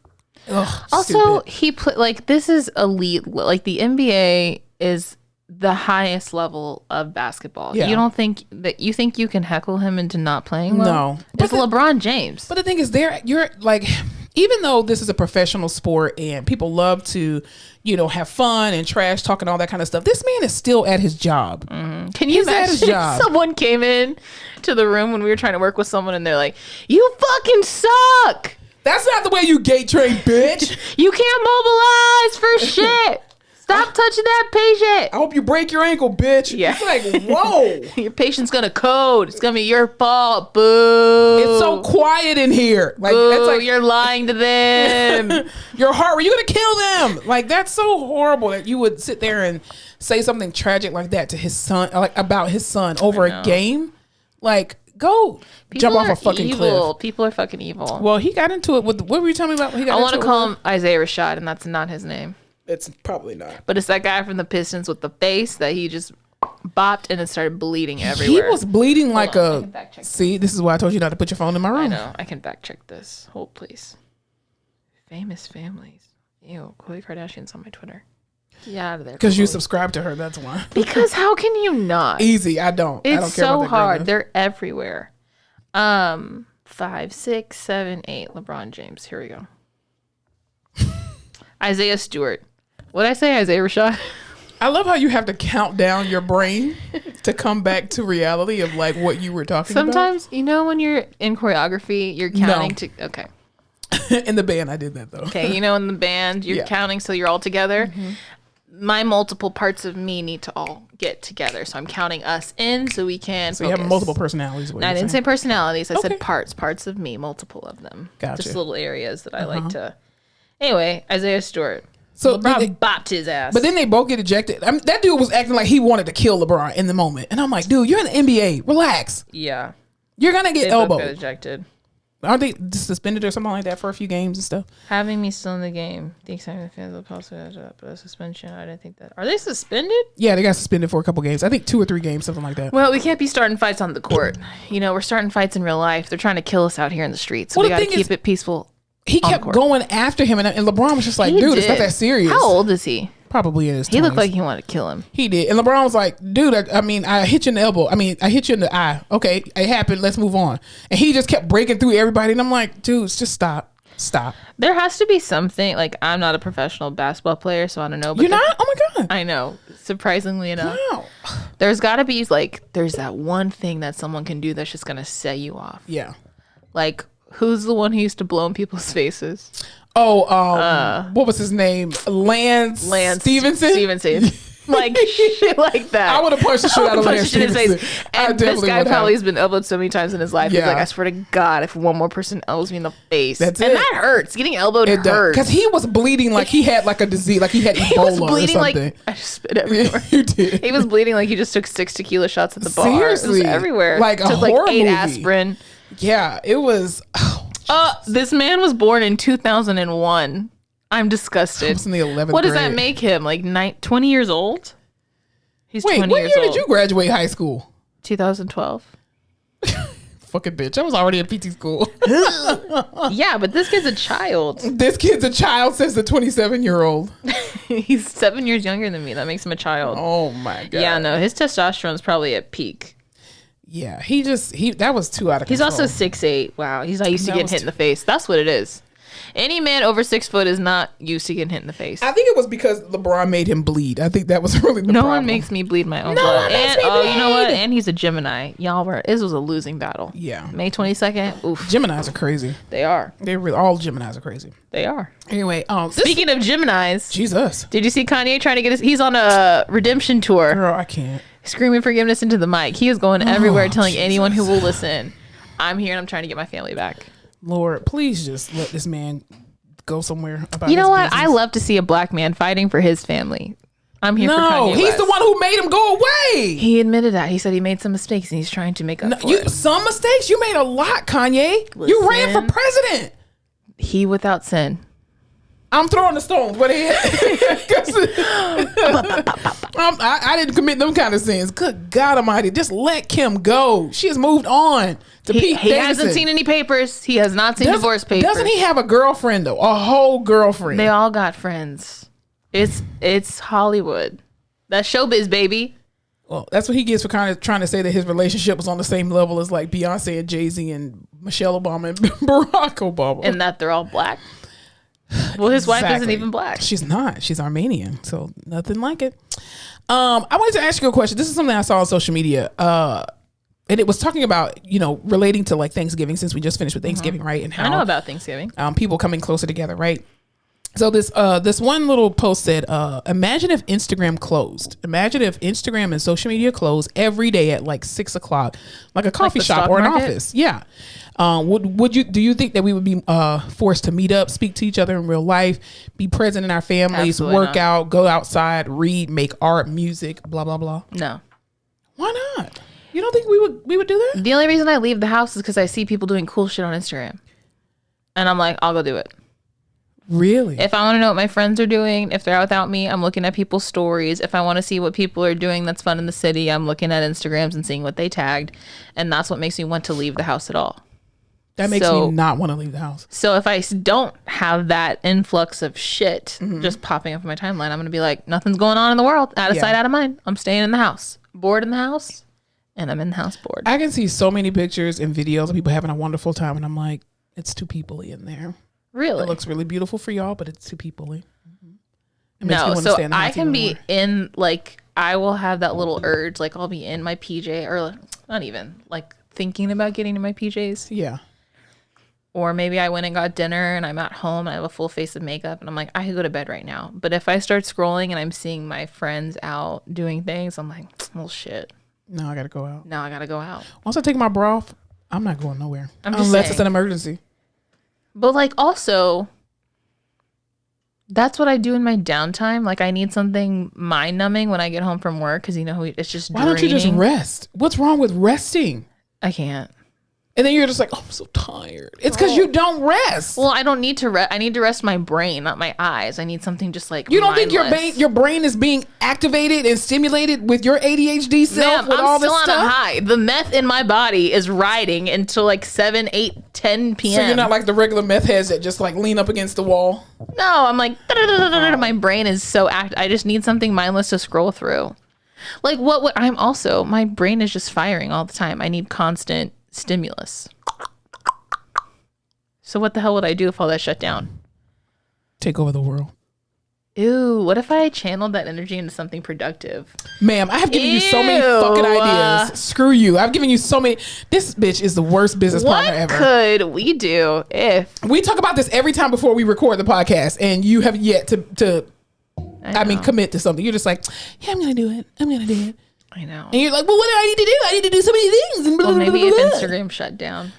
Ugh, also, he put like, this is elite. Like the NBA is the highest level of basketball. Yeah. You don't think that you can heckle him into not playing well? No, it's LeBron James. But the thing is, you're like, even though this is a professional sport and people love to, have fun and trash talk and all that kind of stuff, this man is still at his job. Mm-hmm. Can you imagine if someone came in to the room when we were trying to work with someone and they're like, "You fucking suck." That's not the way you gate train, bitch. You can't mobilize for shit. Stop touching that patient. I hope you break your ankle, bitch. Yeah. It's like, whoa. Your patient's gonna code. It's gonna be your fault. Boo. It's so quiet in here. Like, boo, that's like, you're lying to them. Your heart, you're gonna kill them. Like, that's so horrible that you would sit there and say something tragic like that to his son, like about his son over a game. Like, go jump off a fucking cliff. People are fucking evil. Well, he got into it with, what were you telling me about? I want to call him Isaiah Rashad, and that's not his name. It's probably not. But it's that guy from the Pistons with the face that he just bopped and it started bleeding everywhere. He was bleeding like See, this is why I told you not to put your phone in my room. I know. I can back check this. Hold, please. Famous families. Ew, Khloe Kardashian's on my Twitter. Get out of there. Because you subscribe to her, that's why. Because how can you not? Easy, I don't. It's I don't care so about that hard. They're everywhere. 5, 6, 7, 8. LeBron James. Here we go. Isaiah Stewart. What did I say? Isaiah Rashad? I love how you have to count down your brain to come back to reality of like what you were talking about. Sometimes, when you're in choreography, you're counting to... Okay. In the band, I did that though. Okay, in the band, you're counting so you're all together. Mm-hmm. My multiple parts of me need to all get together. So I'm counting us in so we can So focus. You have multiple personalities. I didn't say personalities. I said parts of me, multiple of them. Gotcha. Just little areas that I like to... Anyway, Isaiah Stewart. So LeBron bopped his ass. But then they both get ejected. I mean, that dude was acting like he wanted to kill LeBron in the moment. And I'm like, dude, you're in the NBA. Relax. Yeah. You're going to get elbowed. Both got ejected. Aren't they suspended or something like that for a few games and stuff? Having me still in the game. The excitement fans will possibly but a suspension. I didn't think that. Are they suspended? Yeah, they got suspended for a couple games. I think 2 or 3 games, something like that. Well, we can't be starting fights on the court. We're starting fights in real life. They're trying to kill us out here in the streets. So we got to keep it peaceful. He kept going after him, and LeBron was just like, dude, it's not that serious. How old is he? Probably in his 20s. He looked like he wanted to kill him. He did. And LeBron was like, dude, I hit you in the elbow. I hit you in the eye. Okay, it happened. Let's move on. And he just kept breaking through everybody. And I'm like, dude, just stop. There has to be something. Like, I'm not a professional basketball player, so I don't know. But you're not? Oh, my God. I know. Surprisingly enough. Wow. There's got to be, there's that one thing that someone can do that's just going to set you off. Yeah. Like, who's the one who used to blow in people's faces? Oh, what was his name? Lance Stevenson. Like shit like that. I would have punched the shit out of Lance Stevenson. And this guy probably has been elbowed so many times in his life. Yeah. He's like, I swear to God, if one more person elbows me in the face. That's and it. That hurts. Getting elbowed hurts. Because he was bleeding like he had like a disease, like he had Ebola or something. Like, I just spit everywhere. You did. He was bleeding like he just took 6 tequila shots at the bar. Seriously. It was everywhere. Like took a horror like 8 movie. aspirin. Yeah, it was... this man was born in 2001. I'm disgusted. I was in the 11th What does grade. that make him? Like 20 years old? He's 20 years old. What year did you graduate high school? 2012. Fucking bitch. I was already in PT school. Yeah, but this kid's a child. This kid's a child, says the 27-year-old. He's 7 years younger than me. That makes him a child. Oh my God. Yeah, no, his testosterone's probably at peak. Yeah, that was too out of control. He's also 6'8". Wow, he's not used to getting hit in the face. That's what it is. Any man over 6 foot is not used to getting hit in the face. I think it was because LeBron made him bleed. I think that was really the problem. No one makes me bleed my own blood. And you know what? And he's a Gemini. This was a losing battle. Yeah. May 22nd. Oof. Geminis are crazy. They are. All Geminis are crazy. They are. Anyway, speaking of Geminis, Jesus, did you see Kanye trying to get he's on a redemption tour? Girl, I can't. Screaming forgiveness into the mic. He is going everywhere telling anyone who will listen, I'm here and I'm trying to get my family back. Lord, please just let this man go somewhere about You know what? business. I love to see a black man fighting for his family. I'm here for Kanye West. He's the one who made him go away. He admitted that. He said he made some mistakes and he's trying to make up for it. Some mistakes? You made a lot, Kanye. Listen, you ran for president. He without sin. I'm throwing the stones. What I didn't commit them kind of sins. Good God Almighty, just let Kim go. She has moved on to Pete Davidson. He hasn't seen any papers. He has not seen divorce papers. Doesn't he have a girlfriend though? A whole girlfriend. They all got friends. It's Hollywood. That's showbiz, baby. Well, that's what he gets for kind of trying to say that his relationship was on the same level as like Beyonce and Jay-Z and Michelle Obama and Barack Obama, and that they're all black. Well, his wife isn't even black. She's not. She's Armenian. So nothing like it. I wanted to ask you a question. This is something I saw on social media. And it was talking about, relating to like Thanksgiving, since we just finished with Thanksgiving, right? And how I know about Thanksgiving. People coming closer together, right? So this one little post said, imagine if Instagram closed. Imagine if Instagram and social media closed every day at like 6 o'clock, like a coffee shop or an office. Yeah. Do you think that we would be forced to meet up, speak to each other in real life, be present in our families, Absolutely work out, go outside, read, make art, music, blah, blah, blah? No. Why not? You don't think we would do that? The only reason I leave the house is because I see people doing cool shit on Instagram. And I'm like, I'll go do it. Really? If I want to know what my friends are doing, if they're out without me, I'm looking at people's stories. If I want to see what people are doing that's fun in the city, I'm looking at Instagrams and seeing what they tagged. And that's what makes me want to leave the house at all. That makes me not want to leave the house. So if I don't have that influx of shit just popping up in my timeline, I'm going to be like, nothing's going on in the world. Out of sight, out of mind. I'm staying in the house. Bored in the house. And I'm in the house bored. I can see so many pictures and videos of people having a wonderful time. And I'm like, it's too people-y in there. Really? It looks really beautiful for y'all, but it's too people-y. No, so I can be in, like, I will have that little urge. Like, I'll be in my PJ, or not even, like, thinking about getting in my PJs. Yeah. Or maybe I went and got dinner and I'm at home and I have a full face of makeup and I'm like, I could go to bed right now. But if I start scrolling and I'm seeing my friends out doing things, I'm like, well, shit. No, I got to go out. Now I got to go out. Once I take my bra off, I'm not going nowhere. Unless it's an emergency. But like also, that's what I do in my downtime. Like I need something mind numbing when I get home from work because it's just Why don't you just rest? What's wrong with resting? I can't. And then you're just like, oh, I'm so tired. It's because you don't rest. Well, I don't need to rest. I need to rest my brain, not my eyes. I need something just like You don't think your brain is being activated and stimulated with your ADHD self with all this stuff? I'm still on a high. The meth in my body is riding until like 7, 8, 10 p.m. So you're not like the regular meth heads that just like lean up against the wall? No, I'm like, my brain is so active. I just need something mindless to scroll through. Like what my brain is just firing all the time. I need constant stimulus. So what the hell would I do if all that shut down? Take over the world. Ew, what if I channeled that energy into something productive? Ma'am, I have given you so many fucking ideas. Screw you. I've given you so many. This bitch is the worst business partner ever. What could we do if... We talk about this every time before we record the podcast, and you have yet to commit to something. You're just like, yeah, I'm going to do it. I know. And you're like, well, what do I need to do? I need to do so many things. And well, maybe if Instagram shut down.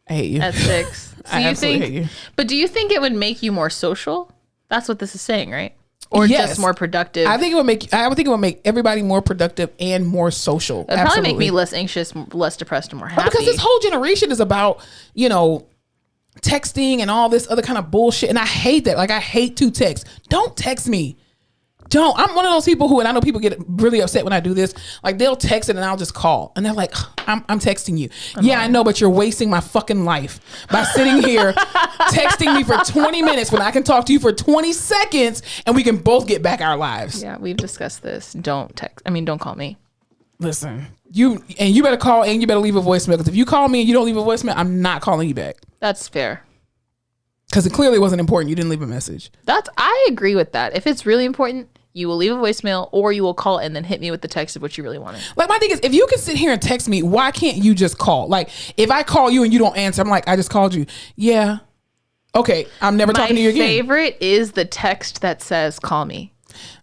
I hate you. At 6. So I absolutely hate you. But do you think it would make you more social? That's what this is saying, right? Or just more productive? I think it would make everybody more productive and more social. It would probably make me less anxious, less depressed, and more happy. Because this whole generation is about, texting and all this other kind of bullshit. And I hate that. Like, I hate to text. Don't text me. don't. I'm one of those people who, and I know people get really upset when I do this. Like they'll text it and I'll just call, and they're like, "I'm texting you." Yeah, I know, but you're wasting my fucking life by sitting here texting me for 20 minutes when I can talk to you for 20 seconds and we can both get back our lives. Yeah, we've discussed this. Don't call me. Listen, you better call and you better leave a voicemail, because if you call me and you don't leave a voicemail, I'm not calling you back. That's fair. Because it clearly wasn't important. You didn't leave a message. I agree with that. If it's really important, you will leave a voicemail or you will call and then hit me with the text of what you really wanted. Like, my thing is, if you can sit here and text me, why can't you just call? Like, if I call you and you don't answer, I'm like, I just called you. Yeah. Okay. I'm never talking to you again. My favorite is the text that says, call me.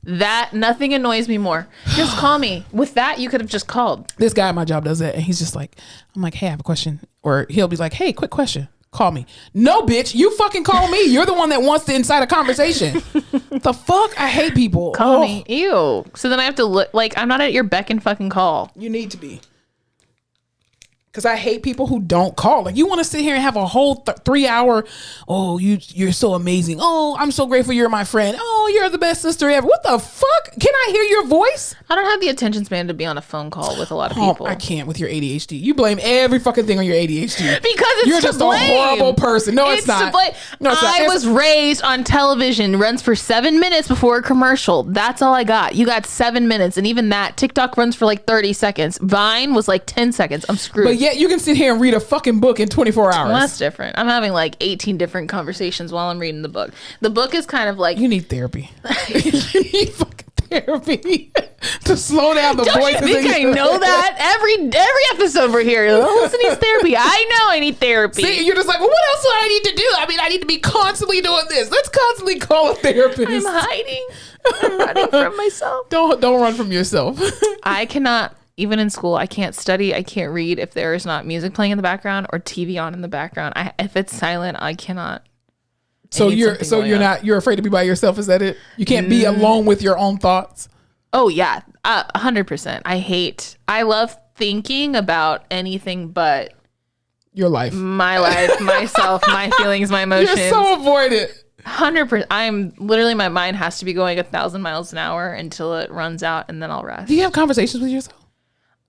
That nothing annoys me more. Just call me. With that, you could have just called. This guy at my job does that. And he's just like, I'm like, hey, I have a question. Or he'll be like, hey, quick question. Call me. No, bitch, you fucking call me. You're the one that wants to incite a conversation. The fuck? I hate people. Call me. Ew. So then I have to look like I'm not at your beck and fucking call. You need to be. Because I hate people who don't call. Like, you want to sit here and have a whole 3 hour, oh, you're so amazing. Oh, I'm so grateful you're my friend. Oh, you're the best sister ever. What the fuck? Can I hear your voice? I don't have the attention span to be on a phone call with a lot of people. I can't with your ADHD. You blame every fucking thing on your ADHD. Because it's You're just a horrible person. No, it's not. No, it's not. I was raised on television. Runs for 7 minutes before a commercial. That's all I got. You got 7 minutes. And even that, TikTok runs for like 30 seconds. Vine was like 10 seconds. I'm screwed. But yet you can sit here and read a fucking book in 24 hours. Well, that's different. I'm having like 18 different conversations while I'm reading the book. The book is kind of like... You need therapy. You need fucking therapy to slow down the voices. Don't you think I know that? Every episode we're here, Listen needs therapy. I know I need therapy. See, you're just like, well, what else do I need to do? I mean, I need to be constantly doing this. Let's constantly call a therapist. I'm hiding. I'm running from myself. Don't run from yourself. I cannot... Even in school, I can't study, I can't read if there is not music playing in the background or TV on in the background. If it's silent, I cannot. You're afraid to be by yourself. Is that it? You can't be alone with your own thoughts. Oh yeah, 100%. I love thinking about anything but your life, my life, myself, my feelings, my emotions. You're so avoidant. 100%. I'm literally, my mind has to be going 1,000 miles an hour until it runs out, and then I'll rest. Do you have conversations with yourself?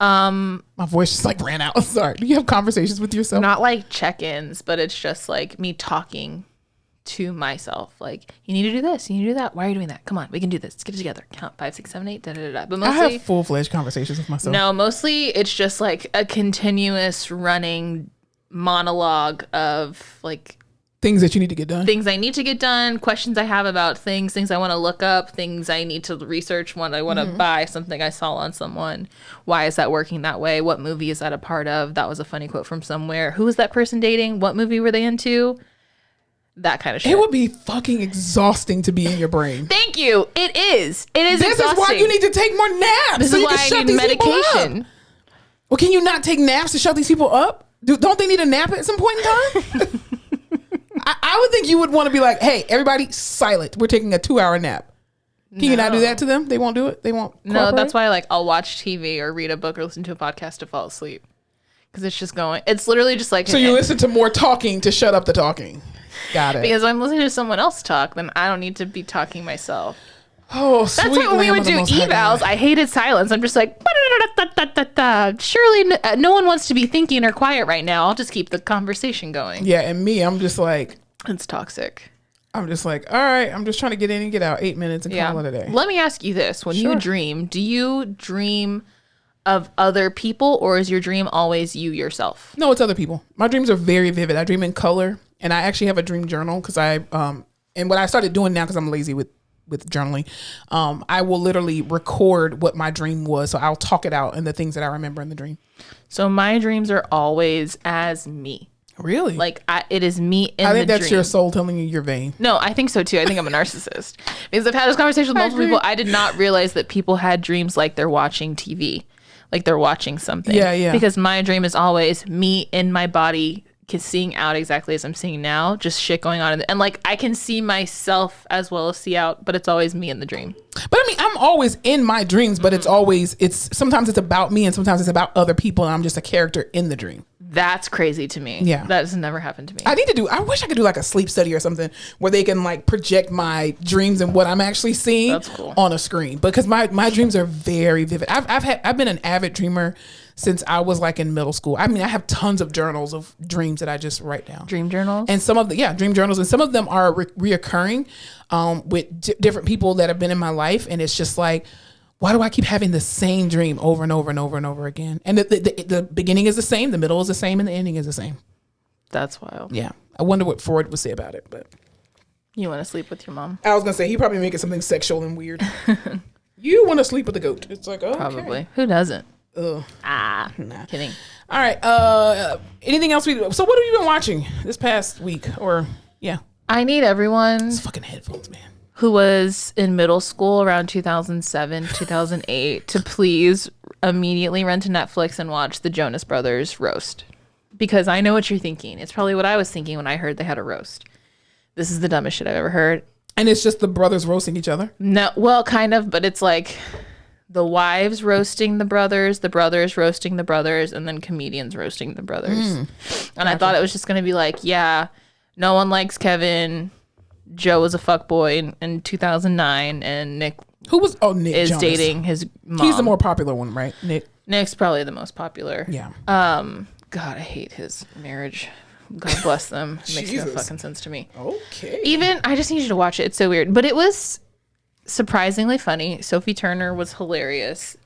My voice just like ran out. Sorry. Do you have conversations with yourself? Not like check-ins, but it's just like me talking to myself. Like, you need to do this. You need to do that. Why are you doing that? Come on, we can do this. Let's get it together. Count 5, 6, 7, 8. Da da da. But mostly, I have full-fledged conversations with myself. No, mostly it's just like a continuous running monologue of like things that you need to get done. Things I need to get done, questions I have about things I want to look up, things I need to research, when I want to buy something I saw on someone. Why is that working that way? What movie is that a part of? That was a funny quote from somewhere. Who was that person dating? What movie were they into? That kind of shit. It would be fucking exhausting to be in your brain. Thank you. It is. This exhausting. Is why you need to take more naps. This is why I need medication. Well, can you not take naps to shut these people up? Don't they need a nap at some point in time? I would think you would want to be like, hey, everybody, silent. We're taking a 2-hour nap. Can you not do that to them? They won't do it? They won't cooperate? No, that's why I'll watch TV or read a book or listen to a podcast to fall asleep. Because it's just going, it's literally just like... So you listen to more talking to shut up the talking. Got it. Because I'm listening to someone else talk, then I don't need to be talking myself. Oh, sweet. That's why when we would do evals, I hated silence. I'm just like, surely no one wants to be thinking or quiet right now. I'll just keep the conversation going. Yeah, and me, I'm just like... It's toxic. I'm just like, all right, I'm just trying to get in and get out 8 minutes and call it a day. Let me ask you this. When you dream, do you dream of other people, or is your dream always you yourself? No, it's other people. My dreams are very vivid. I dream in color, and I actually have a dream journal because and what I started doing now, because I'm lazy with journaling, I will literally record what my dream was. So I'll talk it out and the things that I remember in the dream. So my dreams are always as me. Really? Like it is me in the dream. I think that's your soul telling you you're vain. No, I think so too. I think I'm a narcissist. Because I've had this conversation with multiple people. I did not realize that people had dreams like they're watching TV. Like they're watching something. Yeah. Because my dream is always me in my body, seeing out exactly as I'm seeing now, just shit going on. And like I can see myself as well as see out, but it's always me in the dream. But I mean, I'm always in my dreams, but it's sometimes it's about me and sometimes it's about other people, and I'm just a character in the dream. That's crazy to me. Yeah. That has never happened to me. I wish I could do like a sleep study or something where they can like project my dreams and what I'm actually seeing. That's cool. On a screen, because my dreams are very vivid. I've been an avid dreamer since I was like in middle school. I mean, I have tons of journals of dreams that I just write down. Dream journals? And some of dream journals, and some of them are reoccurring with different people that have been in my life. And it's just like, why do I keep having the same dream over and over and over and over again? And the beginning is the same, the middle is the same, and the ending is the same. That's wild. Yeah. I wonder what Freud would say about it. But you want to sleep with your mom? I was going to say, he probably make it something sexual and weird. You want to sleep with a goat. It's like, oh, probably. Who doesn't? Ugh. Nah. Kidding. All right. Anything else so what have you been watching this past week? Or, yeah. I need everyone. It's fucking headphones, man. Who was in middle school around 2007, 2008 to please immediately run to Netflix and watch the Jonas Brothers roast. Because I know what you're thinking. It's probably what I was thinking when I heard they had a roast. This is the dumbest shit I've ever heard. And it's just the brothers roasting each other? No, well, kind of, but it's like the wives roasting the brothers roasting the brothers, and then comedians roasting the brothers. And gotcha. I thought it was just going to be like, yeah, no one likes Kevin. Joe was a fuckboy in 2009, and Nick is Jonas. dating his mom. He's the more popular one, right? Nick's probably the most popular. Yeah. God, I hate his marriage. God bless them. It makes no fucking sense to me. Okay. I just need you to watch it. It's so weird, but it was surprisingly funny. Sophie Turner was hilarious.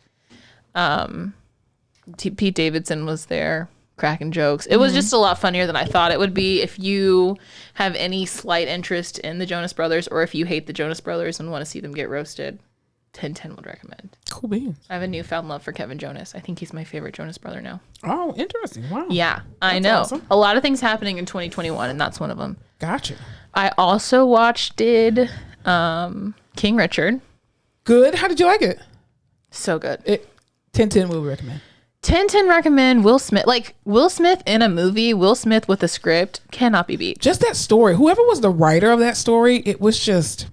Pete Davidson was there cracking jokes. It was just a lot funnier than I thought it would be. If you have any slight interest in the Jonas Brothers, or if you hate the Jonas Brothers and want to see them get roasted, 10/10 would recommend. Cool beans. I have a newfound love for Kevin Jonas. I think he's my favorite Jonas brother now. Oh, interesting. Wow. Yeah, I know. Awesome. A lot of things happening in 2021, and that's one of them. Gotcha. I also watched King Richard. Good. How did you like it? So good. 10/10 will recommend. 10/10 recommend. Will Smith. Like, Will Smith in a movie, Will Smith with a script cannot be beat. Just that story. Whoever was the writer of that story, it was just...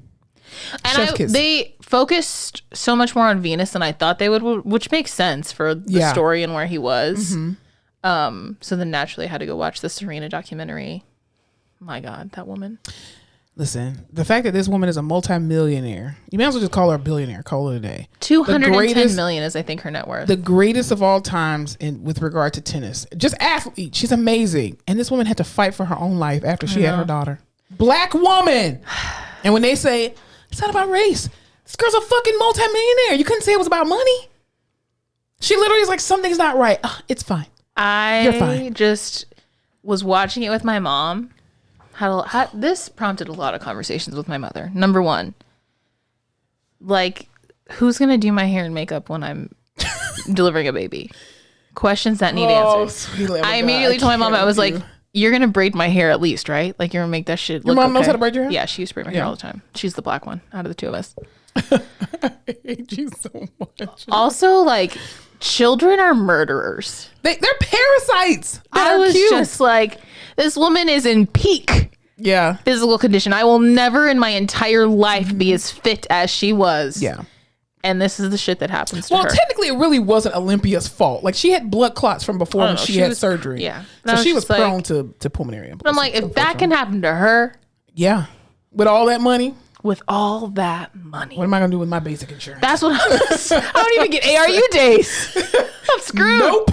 And they focused so much more on Venus than I thought they would, which makes sense for the story and where he was. Mm-hmm. So then naturally I had to go watch the Serena documentary. My God, that woman. Listen, the fact that this woman is a multimillionaire, you may as well just call her a billionaire. Call it a day. 210 million is, I think, her net worth. The greatest of all times with regard to tennis. Just athlete. She's amazing. And this woman had to fight for her own life after she had her daughter. Black woman. And when they say... it's not about race. This girl's a fucking multimillionaire. You couldn't say it was about money. She literally is like, something's not right. It's fine. You're fine. Just was watching it with my mom. This prompted a lot of conversations with my mother. Number one, like, who's going to do my hair and makeup when I'm delivering a baby? Questions that need answers. I immediately told my mom, I was like, you're going to braid my hair at least, right? Like, you're going to make that shit look Your mom knows okay. how to braid your hair? Yeah, she used to braid my hair all the time. She's the black one out of the two of us. I hate you so much. Also, like, children are murderers. They're parasites. I was just like, this woman is in peak physical condition. I will never in my entire life be as fit as she was. Yeah. And this is the shit that happens to her. Well, technically, it really wasn't Olympia's fault. Like, she had blood clots from before when she had surgery. Yeah. So she was prone to pulmonary embolism. But I'm like, if that can happen to her. Yeah. With all that money. With all that money. What am I going to do with my basic insurance? That's what I don't even get ARU days. I'm screwed. Nope.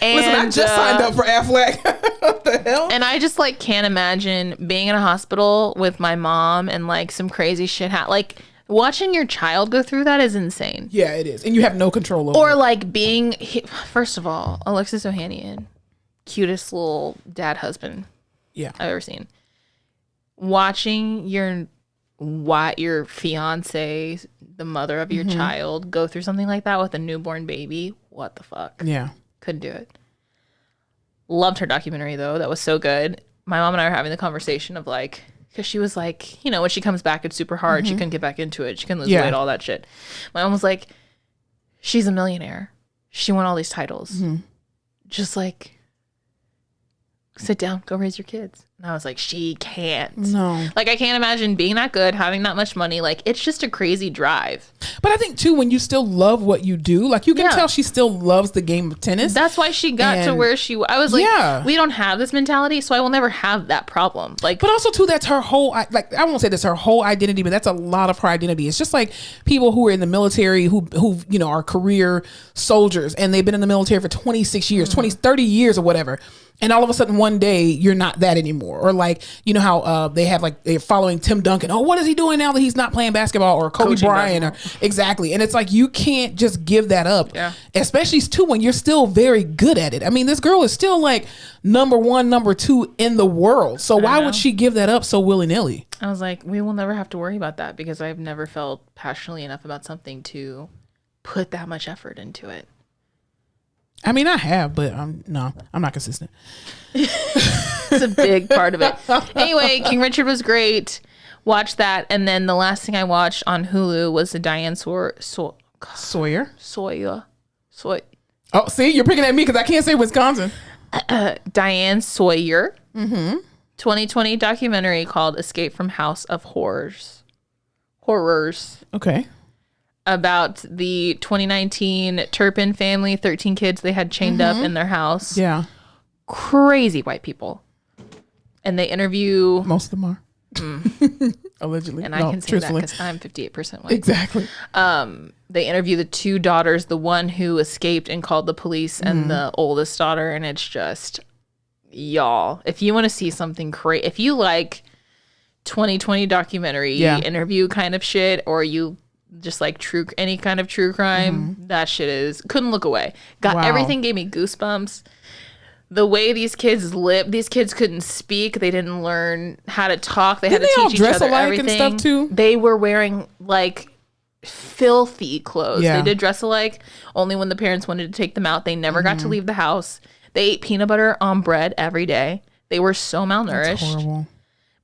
And, listen, I just signed up for Affleck. What the hell? And I just, like, can't imagine being in a hospital with my mom and, like, some crazy shit. Like, watching your child go through that is insane. Yeah, it is. And you have no control over it. Or, like, first of all, Alexis Ohanian, cutest little dad husband I've ever seen. Watching your fiance, the mother of your child, go through something like that with a newborn baby. What the fuck? Yeah. Couldn't do it. Loved her documentary, though. That was so good. My mom and I were having the conversation of, like, because she was like, you know, when she comes back, it's super hard. She couldn't get back into it. She couldn't lose weight, all that shit. My mom was like, she's a millionaire. She won all these titles. Just, like, sit down, go raise your kids. And I was like, she can't. No. Like, I can't imagine being that good, having that much money. Like, it's just a crazy drive. But I think, too, when you still love what you do, like, you can tell she still loves the game of tennis. That's why she got to where she... I was like, we don't have this mentality, so I will never have that problem. Like, but also, too, that's her whole... Like, I won't say that's her whole identity, but that's a lot of her identity. It's just like people who are in the military who you know, are career soldiers, and they've been in the military for 26 years, 30 years or whatever. And all of a sudden one day you're not that anymore. Or like, you know how they have like, they're following Tim Duncan. Oh, what is he doing now that he's not playing basketball? Or Kobe Bryant. Or, exactly. And it's like, you can't just give that up. Yeah. Especially too when you're still very good at it. I mean, this girl is still like number 1, number 2 in the world. So why would she give that up so willy-nilly? I was like, we will never have to worry about that because I've never felt passionately enough about something to put that much effort into it. I mean, I have, but I'm not consistent. It's a big part of it. Anyway, King Richard was great. Watch that. And then the last thing I watched on Hulu was the Diane Sawyer. Oh, see, you're picking at me because I can't say Wisconsin. Diane Sawyer. 2020 documentary called Escape from House of Horrors. Okay. About the 2019 Turpin family, 13 kids they had chained up in their house. Yeah. Crazy white people. And they interview... Most of them are. Allegedly. And I can say that because I'm 58% white. Exactly. They interview the 2 daughters, the one who escaped and called the police and the oldest daughter. And it's just, y'all, if you want to see something crazy, if you like 2020 documentary interview kind of shit, or you... just like any kind of true crime, that shit is couldn't look away. Everything gave me goosebumps. The way these kids lived, these kids couldn't speak. They didn't learn how to talk. They had to teach each other everything. And stuff too? They were wearing like filthy clothes. They did dress alike only when the parents wanted to take them out. They never got to leave the house. They ate peanut butter on bread every day. They were so malnourished. That's horrible.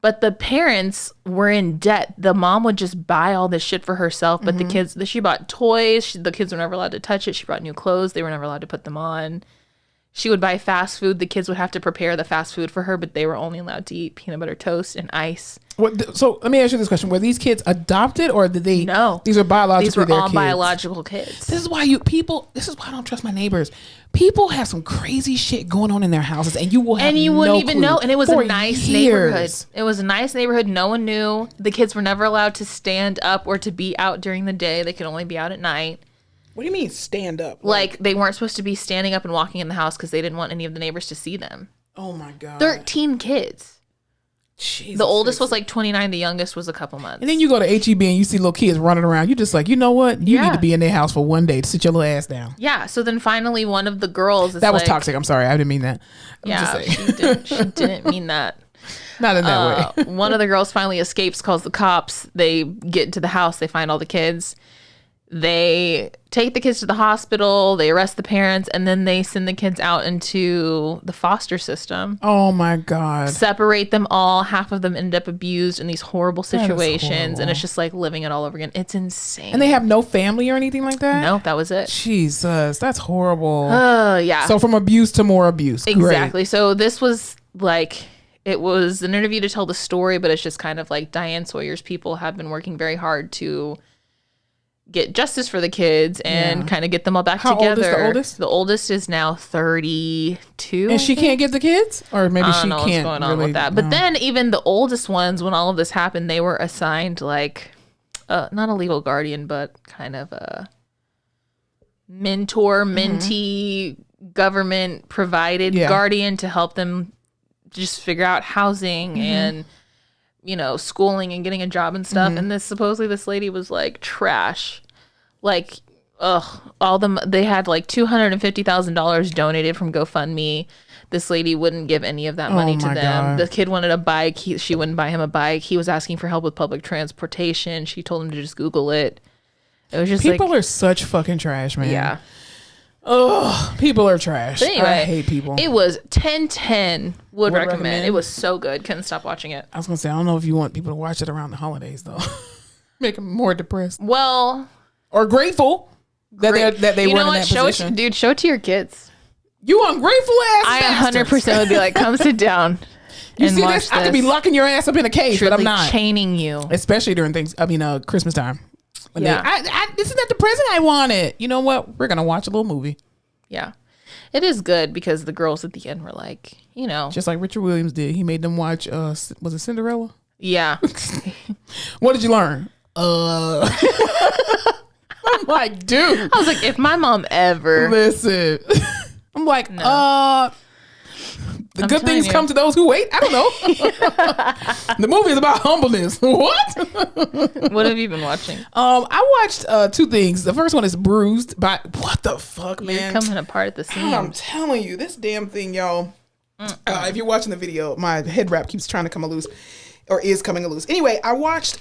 But the parents were in debt. The mom would just buy all this shit for herself. But the kids, she bought toys. The kids were never allowed to touch it. She brought new clothes. They were never allowed to put them on. She would buy fast food. The kids would have to prepare the fast food for her, but they were only allowed to eat peanut butter toast and ice. So let me ask you this question. Were these kids adopted or did they? No. These are biological kids? These were all biological kids. This is why this is why I don't trust my neighbors. People have some crazy shit going on in their houses and you will have and you wouldn't even know. And it was a nice neighborhood. It was a nice neighborhood. No one knew. The kids were never allowed to stand up or to be out during the day. They could only be out at night. What do you mean stand up? Like they weren't supposed to be standing up and walking in the house because they didn't want any of the neighbors to see them. Oh my God. 13 kids. Jesus, the oldest was like 29. The youngest was a couple months. And then you go to HEB and you see little kids running around. You're just like, you know what? You need to be in their house for one day to sit your little ass down. Yeah. So then finally one of the girls is that was toxic. I'm sorry. I didn't mean that. She didn't mean that. Not in that way. One of the girls finally escapes, calls the cops. They get into the house. They find all the kids. They take the kids to the hospital, they arrest the parents, and then they send the kids out into the foster system. Oh my God. Separate them all. Half of them end up abused in these horrible situations. And it's just like living it all over again. It's insane. And they have no family or anything like that? No, that was it. Jesus, that's horrible. Yeah. So from abuse to more abuse. Exactly. Great. So this was like, it was an interview to tell the story, but it's just kind of like Diane Sawyer's people have been working very hard to get justice for the kids and kind of get them all back together. How old is the oldest? The oldest is now 32. And she can't get the kids? Or maybe she can't. What's going on with that. But then even the oldest ones, when all of this happened, they were assigned like, not a legal guardian, but kind of a mentor, mentee, government provided guardian to help them just figure out housing and schooling and getting a job and stuff. And this lady was like trash. Like, they had like $250,000 donated from GoFundMe. This lady wouldn't give any of that money to them. God. The kid wanted a bike. She wouldn't buy him a bike. He was asking for help with public transportation. She told him to just Google it. It was just people are such fucking trash, man. Yeah. Oh, people are trash. But anyway, I hate people. It was 10/10. Would recommend. It was so good. Couldn't stop watching it. I was gonna say, I don't know if you want people to watch it around the holidays though. Make them more depressed. Well, or grateful that they were in that position. Show it to your kids. You ungrateful ass. I 100% would be like, come sit down. You see this? I could be locking your ass up in a cage, but I'm not. Chaining you. Especially during Christmas time. Yeah. This is not the present I wanted. You know what? We're going to watch a little movie. Yeah. It is good because the girls at the end were like, just like Richard Williams did. He made them watch, was it Cinderella? Yeah. What did you learn? I'm like, dude. I was like, if my mom ever. Listen. I'm like, No. The good things come to those who wait. I don't know. The movie is about humbleness. What? What have you been watching? I watched two things. The first one is Bruised by what the fuck, man? You're coming apart at the seams. I'm telling you, this damn thing, y'all. If you're watching the video, my head wrap keeps trying to come loose, or is coming loose. Anyway, I watched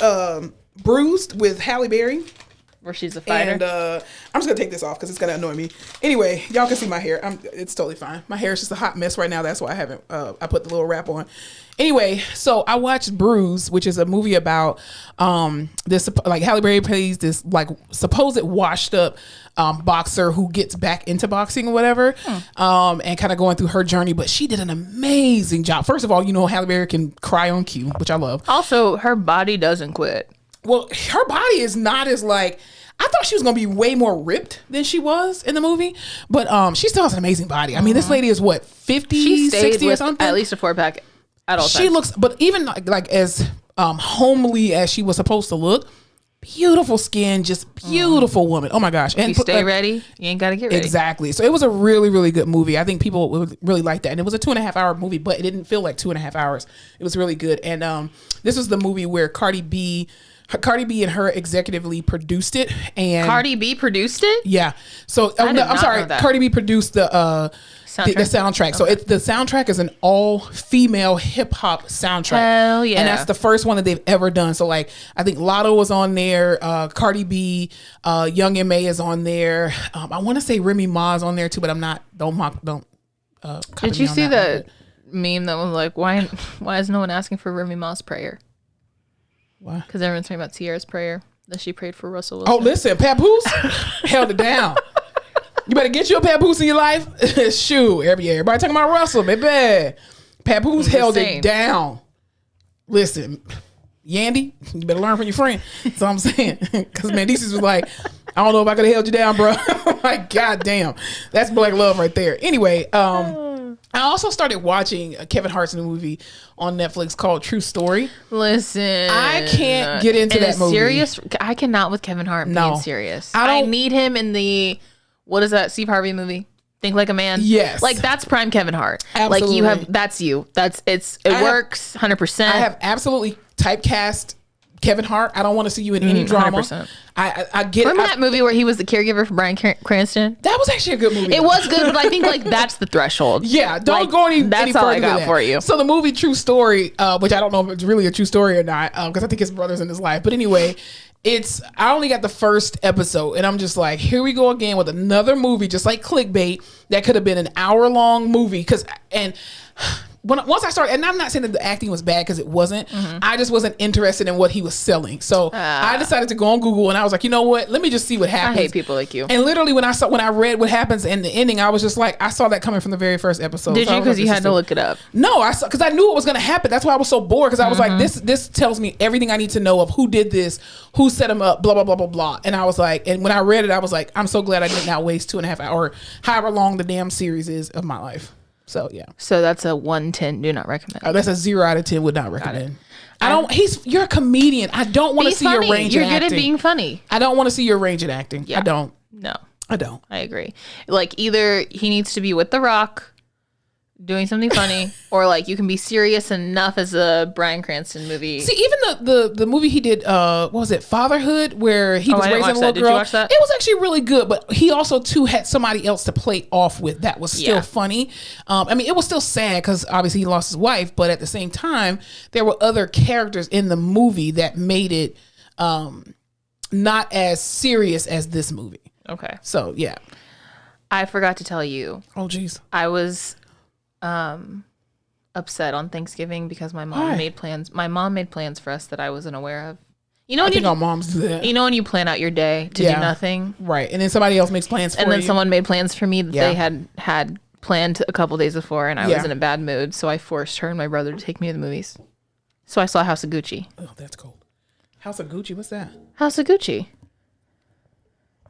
Bruised with Halle Berry. Where she's a fighter. And I'm just gonna take this off because it's gonna annoy me. Anyway, y'all can see my hair. It's totally fine. My hair is just a hot mess right now. That's why I haven't. I put the little wrap on. Anyway, so I watched Bruise, which is a movie about this. Like Halle Berry plays this like supposed washed up boxer who gets back into boxing or whatever, and kind of going through her journey. But she did an amazing job. First of all, Halle Berry can cry on cue, which I love. Also, her body doesn't quit. Well, her body is not as like. I thought she was going to be way more ripped than she was in the movie, but she still has an amazing body. I mean, this lady is what, 50, 60 or something? At least a 4-pack at all times. She looks, but even like as homely as she was supposed to look, beautiful skin, just beautiful woman. Oh my gosh. And if you stay ready, you ain't got to get ready. Exactly. So it was a really, really good movie. I think people would really like that. And it was a 2.5-hour movie, but it didn't feel like 2.5 hours. It was really good. And this was the movie where Cardi B and her executively produced it. And Cardi B produced it? Yeah. So I'm sorry. Cardi B produced the soundtrack. So the soundtrack is an all-female hip-hop soundtrack. Hell yeah. And that's the first one that they've ever done. So like I think Lotto was on there, Cardi B, Young M.A. is on there. I want to say Remy Ma is on there too, but I'm not. Did you see the meme that was like, why is no one asking for Remy Ma's prayer? Why? Because everyone's talking about Sierra's prayer that she prayed for Russell Wilson. Oh, listen, Papoose held it down. You better get you a Papoose in your life. Shoot, everybody talking about Russell, baby. Papoose held it down. Listen, Yandy, you better learn from your friend. That's what I'm saying. Because Mendeecees was like, I don't know if I could have held you down, bro. Like, goddamn, that's black love right there. Anyway, I also started watching Kevin Hart's new movie on Netflix called True Story. Listen, I can't get into that movie. I cannot with Kevin Hart being serious. I need him in the, what is that Steve Harvey movie? Think Like a Man. Yes, like that's prime Kevin Hart. Absolutely. Like that's you. It works 100%. I have absolutely typecast Kevin Hart. I don't want to see you in any drama. 100%. I get Remember that movie where he was the caregiver for Bryan Cranston? That was actually a good movie. It was good, but I think like that's the threshold. Yeah, don't go any That's any all further I got than that. for you. So the movie True Story, which I don't know if it's really a true story or not, because I think his brother's in his life. But anyway, I only got the first episode, and I'm just like, here we go again with another movie, just like clickbait that could have been an hour-long movie. Once I started, and I'm not saying that the acting was bad because it wasn't. I just wasn't interested in what he was selling. So I decided to go on Google and I was like, you know what? Let me just see what happens. I hate people like you. And literally when I read what happens in the ending, I was just like, I saw that coming from the very first episode. Did you? Because you had to look it up. No, because I knew it was going to happen. That's why I was so bored, because I was like, this tells me everything I need to know of who did this, who set him up, blah, blah, blah, blah, blah. And I was like, and when I read it, I was like, I'm so glad I did not waste 2.5 hours or however long the damn series is of my life. So yeah. So that's a 110. Do not recommend. That's a 0 out of 10. Would not recommend. You're a comedian. I don't want to see your range in acting. You're good at being funny. I don't want to see your range in acting. Yeah. I don't. No. I don't. I agree. Like either he needs to be with The Rock doing something funny, or like you can be serious enough as a Bryan Cranston movie. See, even the movie he did, what was it, Fatherhood, where he was raising a little girl. Did you watch that? It was actually really good, but he also too had somebody else to play off with that was still funny. I mean, it was still sad because obviously he lost his wife, but at the same time, there were other characters in the movie that made it not as serious as this movie. Okay. So yeah. I forgot to tell you. Oh geez. I was upset on Thanksgiving because my mom made plans. My mom made plans for us that I wasn't aware of. You know, I think our moms do that. You know, when you plan out your day to do nothing, right? And then somebody else makes plans for you. And then someone made plans for me that they had planned a couple days before, and I was in a bad mood, so I forced her and my brother to take me to the movies. So I saw House of Gucci. Oh, that's cool. House of Gucci? What's that? House of Gucci.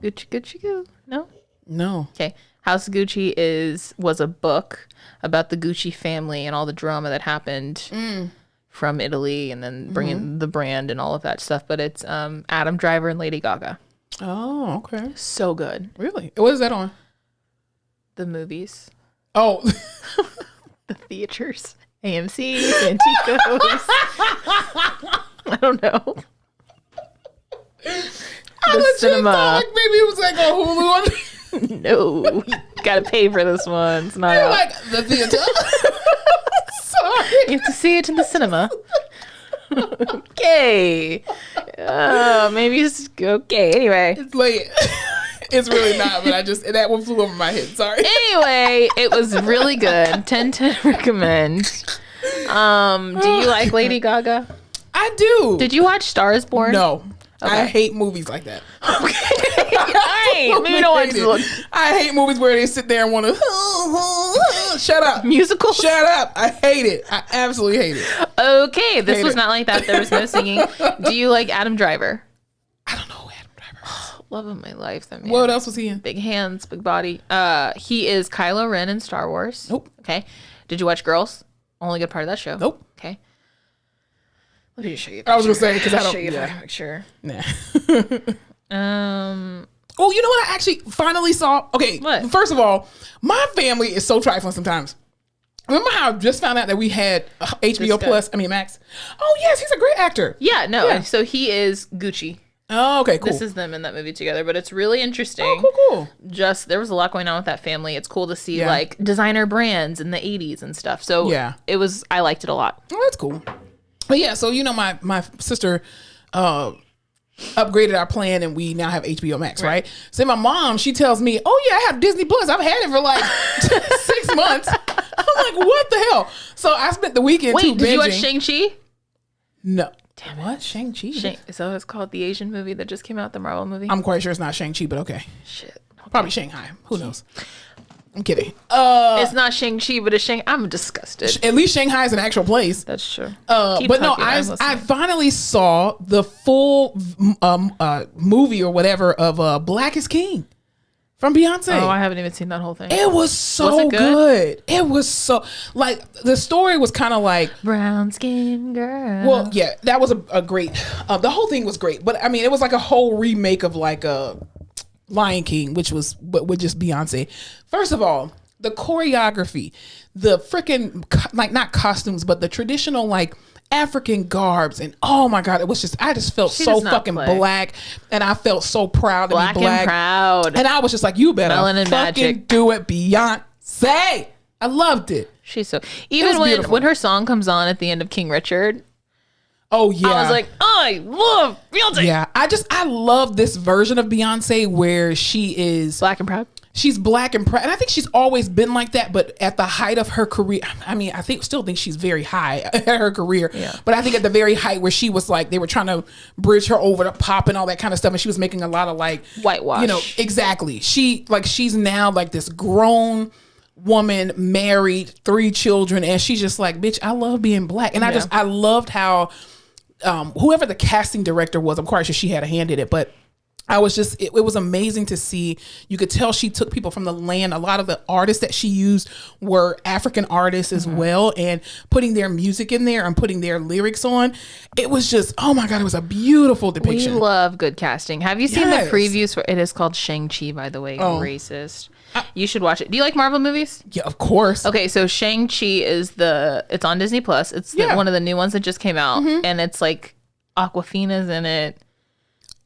Gucci Goo? No? No. Okay. House of Gucci was a book about the Gucci family and all the drama that happened from Italy, and then bringing the brand and all of that stuff. But it's Adam Driver and Lady Gaga. Oh, okay. So good. Really? What is that on? The movies. Oh. The theaters. AMC, Anticos. I don't know. The cinema. Like maybe it was like on Hulu. No, you gotta pay for this one. It's not out. Like the theater. Sorry, you have to see it in the cinema. Okay. Maybe it's okay. Anyway, it's late. It's really not, but that one flew over my head. Sorry. Anyway, it was really good. 10/10 recommend. Do you like Lady Gaga? I do. Did you watch Star is Born? No. Okay. I hate movies like that. Okay. All right. Maybe don't watch it. I hate movies where they sit there and want to shut up. Musicals? Shut up. I hate it. I absolutely hate it. Okay. This was not like that. There was no singing. Do you like Adam Driver? I don't know who Adam Driver is. Love of my life. That man. What else was he in? Big hands, big body. He is Kylo Ren in Star Wars. Nope. Okay. Did you watch Girls? Only good part of that show. Nope. Okay. Let me just show you. I was gonna say because I don't. Show you a picture. Nah. Oh, you know what? I actually finally saw. Okay. What? First of all, my family is so trifling sometimes. Remember how I just found out that we had HBO Plus? I mean Max. Oh yes, he's a great actor. Yeah. No. Yeah. So he is Gucci. Oh, okay, cool. This is them in that movie together, but it's really interesting. Oh, cool. There was a lot going on with that family. It's cool to see like designer brands in the 80s and stuff. So I liked it a lot. Oh, that's cool. But yeah, so my sister upgraded our plan and we now have HBO Max, right? So my mom, she tells me, oh yeah, I have Disney Plus. I've had it for like 6 months. I'm like, what the hell? So I spent the weekend Did you watch Shang-Chi? No. Damn, what? Shang-Chi? Is that what it's called? The Asian movie that just came out, the Marvel movie? I'm quite sure it's not Shang-Chi, but okay. Shit. Okay. Probably Shanghai. Who knows? I'm kidding. It's not Shang-Chi, but it's Shanghai. I'm disgusted. At least Shanghai is an actual place. That's true. But no, I finally saw the full movie or whatever of Black is King from Beyonce. Oh, I haven't even seen that whole thing. It was so good. It was so, like, the story was kind of like brown skin girl. Well, yeah, that was a great, the whole thing was great. But I mean, it was like a whole remake of like a Lion King, which was with just Beyonce. First of all, the choreography, the freaking, like, not costumes, but the traditional like African garbs, and oh my god, it was just, I just felt so fucking black, and I felt so proud to be black and proud, and I was just like, you better fucking magic. Do it, Beyonce. I loved it. She's so, even when her song comes on at the end of King Richard. Oh yeah, I was like, I love Beyonce. Yeah, I love this version of Beyonce where she is black and proud. She's black and proud, and I think she's always been like that. But at the height of her career, I mean, still think she's very high at her career. Yeah. But I think at the very height where she was like, they were trying to bridge her over to pop and all that kind of stuff, and she was making a lot of like whitewash. You know, exactly. She's now like this grown woman, married, 3 children, and she's just like, bitch, I love being black, and I loved how. Whoever the casting director was, I'm quite sure she had a hand in it, but I was just, it was amazing to see. You could tell she took people from the land. A lot of the artists that she used were African artists as well, and putting their music in there and putting their lyrics on. It was just, oh my God, it was a beautiful depiction. We love good casting. Have you seen the previews for it? Is called Shang-Chi, by the way. Racist. You should watch it. Do you like Marvel movies? Yeah, of course. Okay, so Shang-Chi is it's on Disney Plus. It's one of the new ones that just came out, and it's like Aquafina's in it.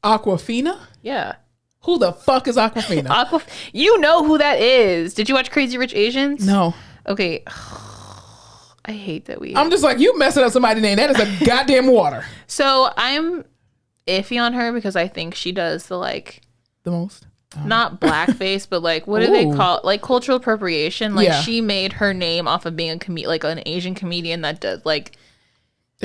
Aquafina? Yeah. Who the fuck is Aquafina? You know who that is. Did you watch Crazy Rich Asians? No. Okay. I hate that I'm just like, you messing up somebody's name. That is a goddamn water. So I'm iffy on her because I think she does the most. Not blackface, but like, what do they call it? Like cultural appropriation. Like she made her name off of being like an Asian comedian that does like,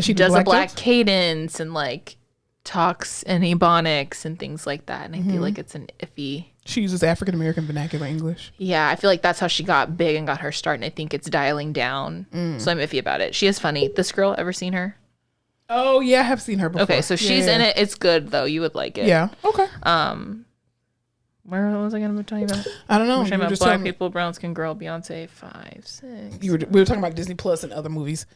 she does a black cadence and like talks in Ebonics and things like that. And I feel like it's an iffy. She uses African American vernacular English. Yeah, I feel like that's how she got big and got her start, and I think it's dialing down. So I'm iffy about it. She is funny. This girl, ever seen her? Oh yeah, I have seen her before. Okay, so she's in it. It's good though. You would like it. Yeah. Okay. Where was I going to tell you about? I don't know. We're talking about Black people, brown skin girl, Beyonce, 5, 6. We were talking about Disney Plus and other movies.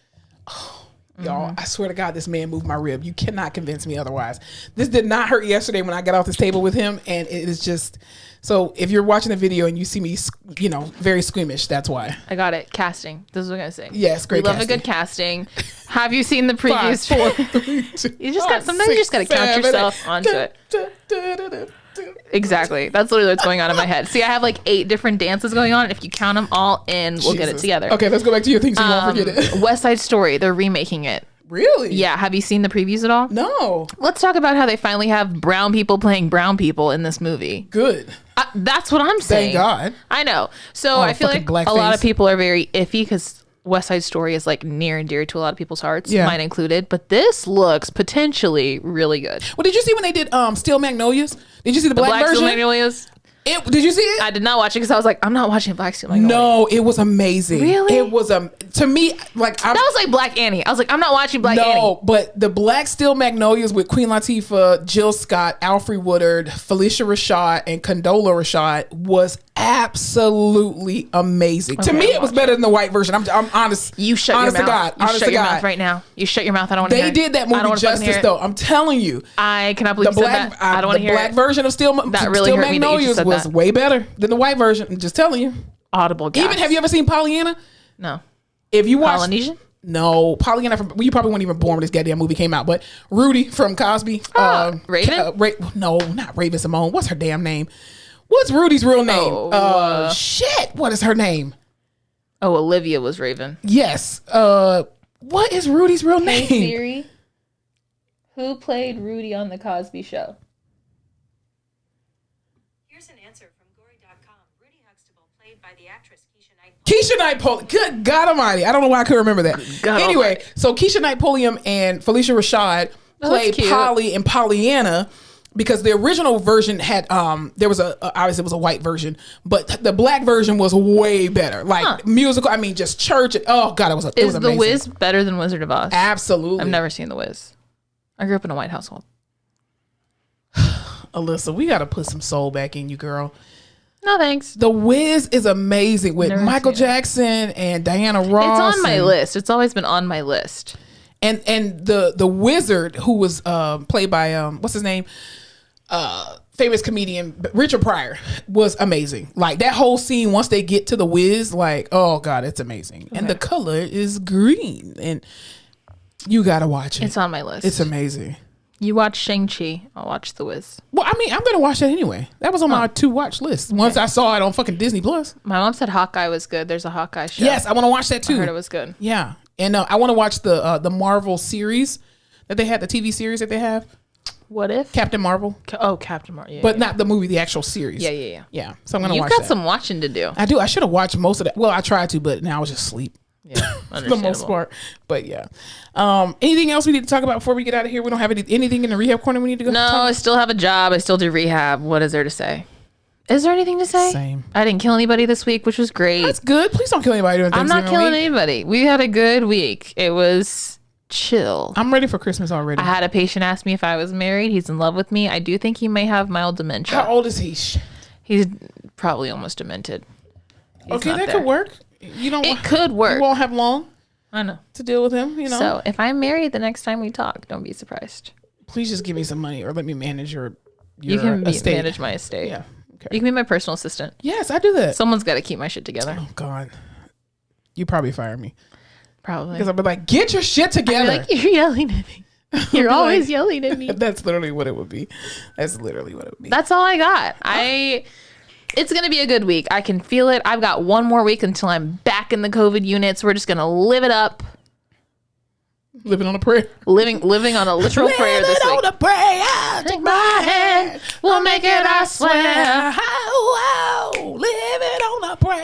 Oh, y'all, I swear to God, this man moved my rib. You cannot convince me otherwise. This did not hurt yesterday when I got off this table with him, and it is just. So if you're watching the video and you see me, very squeamish, that's why. I got it. Casting. This is what I'm gonna say. Yes, great. We love a good casting. Have you seen the previews? 5, 4, 3, 2, you just got. Sometimes you just gotta count yourself onto it. Exactly. That's literally what's going on in my head. See, I have like 8 different dances going on. If you count them all in, we'll get it together. Okay, let's go back to your things so you won't forget it. West Side Story. They're remaking it. Really? Yeah. Have you seen the previews at all? No. Let's talk about how they finally have brown people playing brown people in this movie. Good. That's what I'm saying. Thank God. I know. So I feel like a lot of people are very iffy because West Side Story is like near and dear to a lot of people's hearts, mine included. But this looks potentially really good. Well, did you see when they did Steel Magnolias? Did you see the black version? Steel Magnolias? Did you see it? I did not watch it because I was like, I'm not watching Black Steel Magnolias. No, it was amazing. Really? It was to me like that was like Black Annie. I was like, I'm not watching Black Annie. No, but the Black Steel Magnolias with Queen Latifah, Jill Scott, Alfre Woodard, Felicia Rashad, and Condola Rashad was absolutely amazing. Okay, to me, it was better than the white version. I'm honest. You shut your mouth. God, you shut your mouth right now. You shut your mouth. I don't want to hear it. They did that movie justice, though. I'm telling you. I cannot believe you said that. I don't want to hear it. The black version of Steel Magnolias was way better than the white version. I'm just telling you. Audible gasp. Even, have you ever seen Pollyanna? No. If you watch Polynesian? No, Pollyanna you probably weren't even born when this goddamn movie came out, but Rudy from Cosby. Raven? No, not Raven Simone. What's her damn name? What's Rudy's real name? Shit. What is her name? Oh, Olivia was Raven. Yes. What is Rudy's real name? Hey Siri, who played Rudy on the Cosby Show? Here's an answer from Gory.com. Rudy Huxtable, played by the actress Keisha Knight Pulliam. Good God Almighty! I don't know why I couldn't remember that. Anyway, so Keisha Knight Pulliam and Felicia Rashad played Polly and Pollyanna. Because the original version had there was obviously it was a white version, but the black version was way better. Like musical, I mean just church. Oh God, it was amazing. Is The Wiz better than Wizard of Oz? Absolutely. I've never seen The Wiz. I grew up in a white household. Alyssa, we got to put some soul back in you, girl. No thanks. The Wiz is amazing with Michael Jackson and Diana Ross. It's on my list. It's always been on my list. And the wizard who was played by what's his name? Famous comedian Richard Pryor was amazing. Like that whole scene once they get to the Wiz, like, oh God, it's amazing. Okay. And the color is green. And you gotta watch it. It's on my list. It's amazing. You watch Shang-Chi, I'll watch The Wiz. Well, I mean, I'm gonna watch that anyway. That was on my to watch list. Once I saw it on fucking Disney Plus. My mom said Hawkeye was good. There's a Hawkeye show. Yes, I want to watch that too. I heard it was good. Yeah, and I want to watch the Marvel series that they had, the TV series that they have. What If? Captain Marvel. Captain Marvel. Yeah, but not the movie, the actual series. Yeah. So I'm gonna watch that. You've got some watching to do. I do. I should have watched most of that. Well, I tried to, but now I was just asleep. Yeah, for the most part. But yeah. Anything else we need to talk about before we get out of here? We don't have anything in the rehab corner we need to go. No, I still have a job. I still do rehab. What is there to say? Is there anything to say? Same. I didn't kill anybody this week, which was great. That's good. Please don't kill anybody during Thanksgiving. I'm not killing anybody. We had a good week. It was chill. I'm ready for Christmas already. I had a patient ask me if I was married. He's in love with me. I do think he may have mild dementia. How old is he? He's probably almost demented. Okay, that could work. It could work. You won't have long. I know. To deal with him, So if I'm married the next time we talk, don't be surprised. Please just give me some money or let me manage your you can estate. Manage my estate. Yeah. Okay. You can be my personal assistant. Yes, I do that. Someone's got to keep my shit together. Oh God. You probably fire me. Probably. Because I'll be like, get your shit together. Like, you're yelling at me. You're always yelling at me. That's literally what it would be. That's literally what it would be. That's all I got. It's going to be a good week. I can feel it. I've got one more week until I'm back in the COVID units. We're just going to live it up. Living on a prayer. Living on a literal prayer this week. Living on a prayer. Take my hand. We'll make it, I swear. Oh, living on a prayer.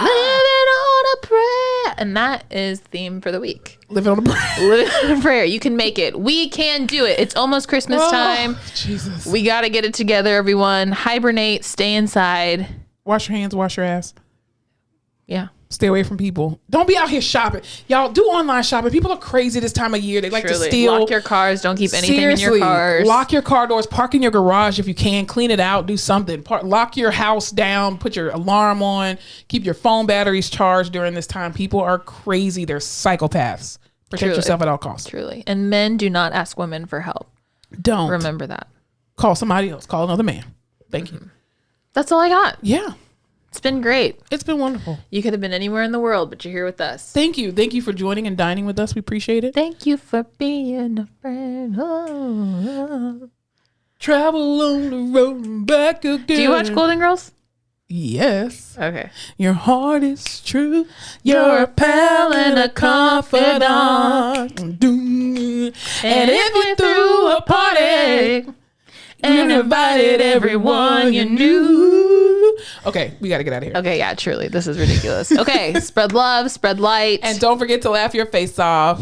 Living on a prayer. And that is the theme for the week. Live it on a prayer. Live it on a prayer. You can make it. We can do it. It's almost Christmas time. Jesus. We got to get it together, everyone. Hibernate. Stay inside. Wash your hands. Wash your ass. Yeah. Stay away from people. Don't be out here shopping. Y'all do online shopping. People are crazy this time of year. They like to steal. Lock your cars. Don't keep anything Seriously, in your cars. Lock your car doors. Park in your garage if you can. Clean it out. Do something. Lock your house down. Put your alarm on. Keep your phone batteries charged during this time. People are crazy. They're psychopaths. Protect yourself at all costs. Truly. And men, do not ask women for help. Don't. Remember that. Call somebody else. Call another man. Thank you. That's all I got. Yeah. It's been great. It's been wonderful. You could have been anywhere in the world, but you're here with us. Thank you. Thank you for joining and dining with us. We appreciate it. Thank you for being a friend. Oh. Travel on the road and back again. Do you watch Golden Girls? Yes. Okay. Your heart is true. You're a pal and a confidant. And if you threw a party and invited everyone you knew. Okay, we got to get out of here. Okay, yeah, truly. This is ridiculous. Okay, spread love, spread light. And don't forget to laugh your face off.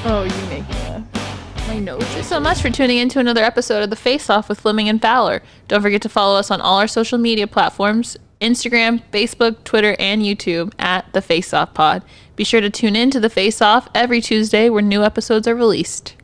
Oh, you make me laugh. My nose. Thank you so much for tuning in to another episode of The Face Off with Fleming and Fowler. Don't forget to follow us on all our social media platforms, Instagram, Facebook, Twitter, and YouTube at The Face Off Pod. Be sure to tune in to The Face Off every Tuesday where new episodes are released.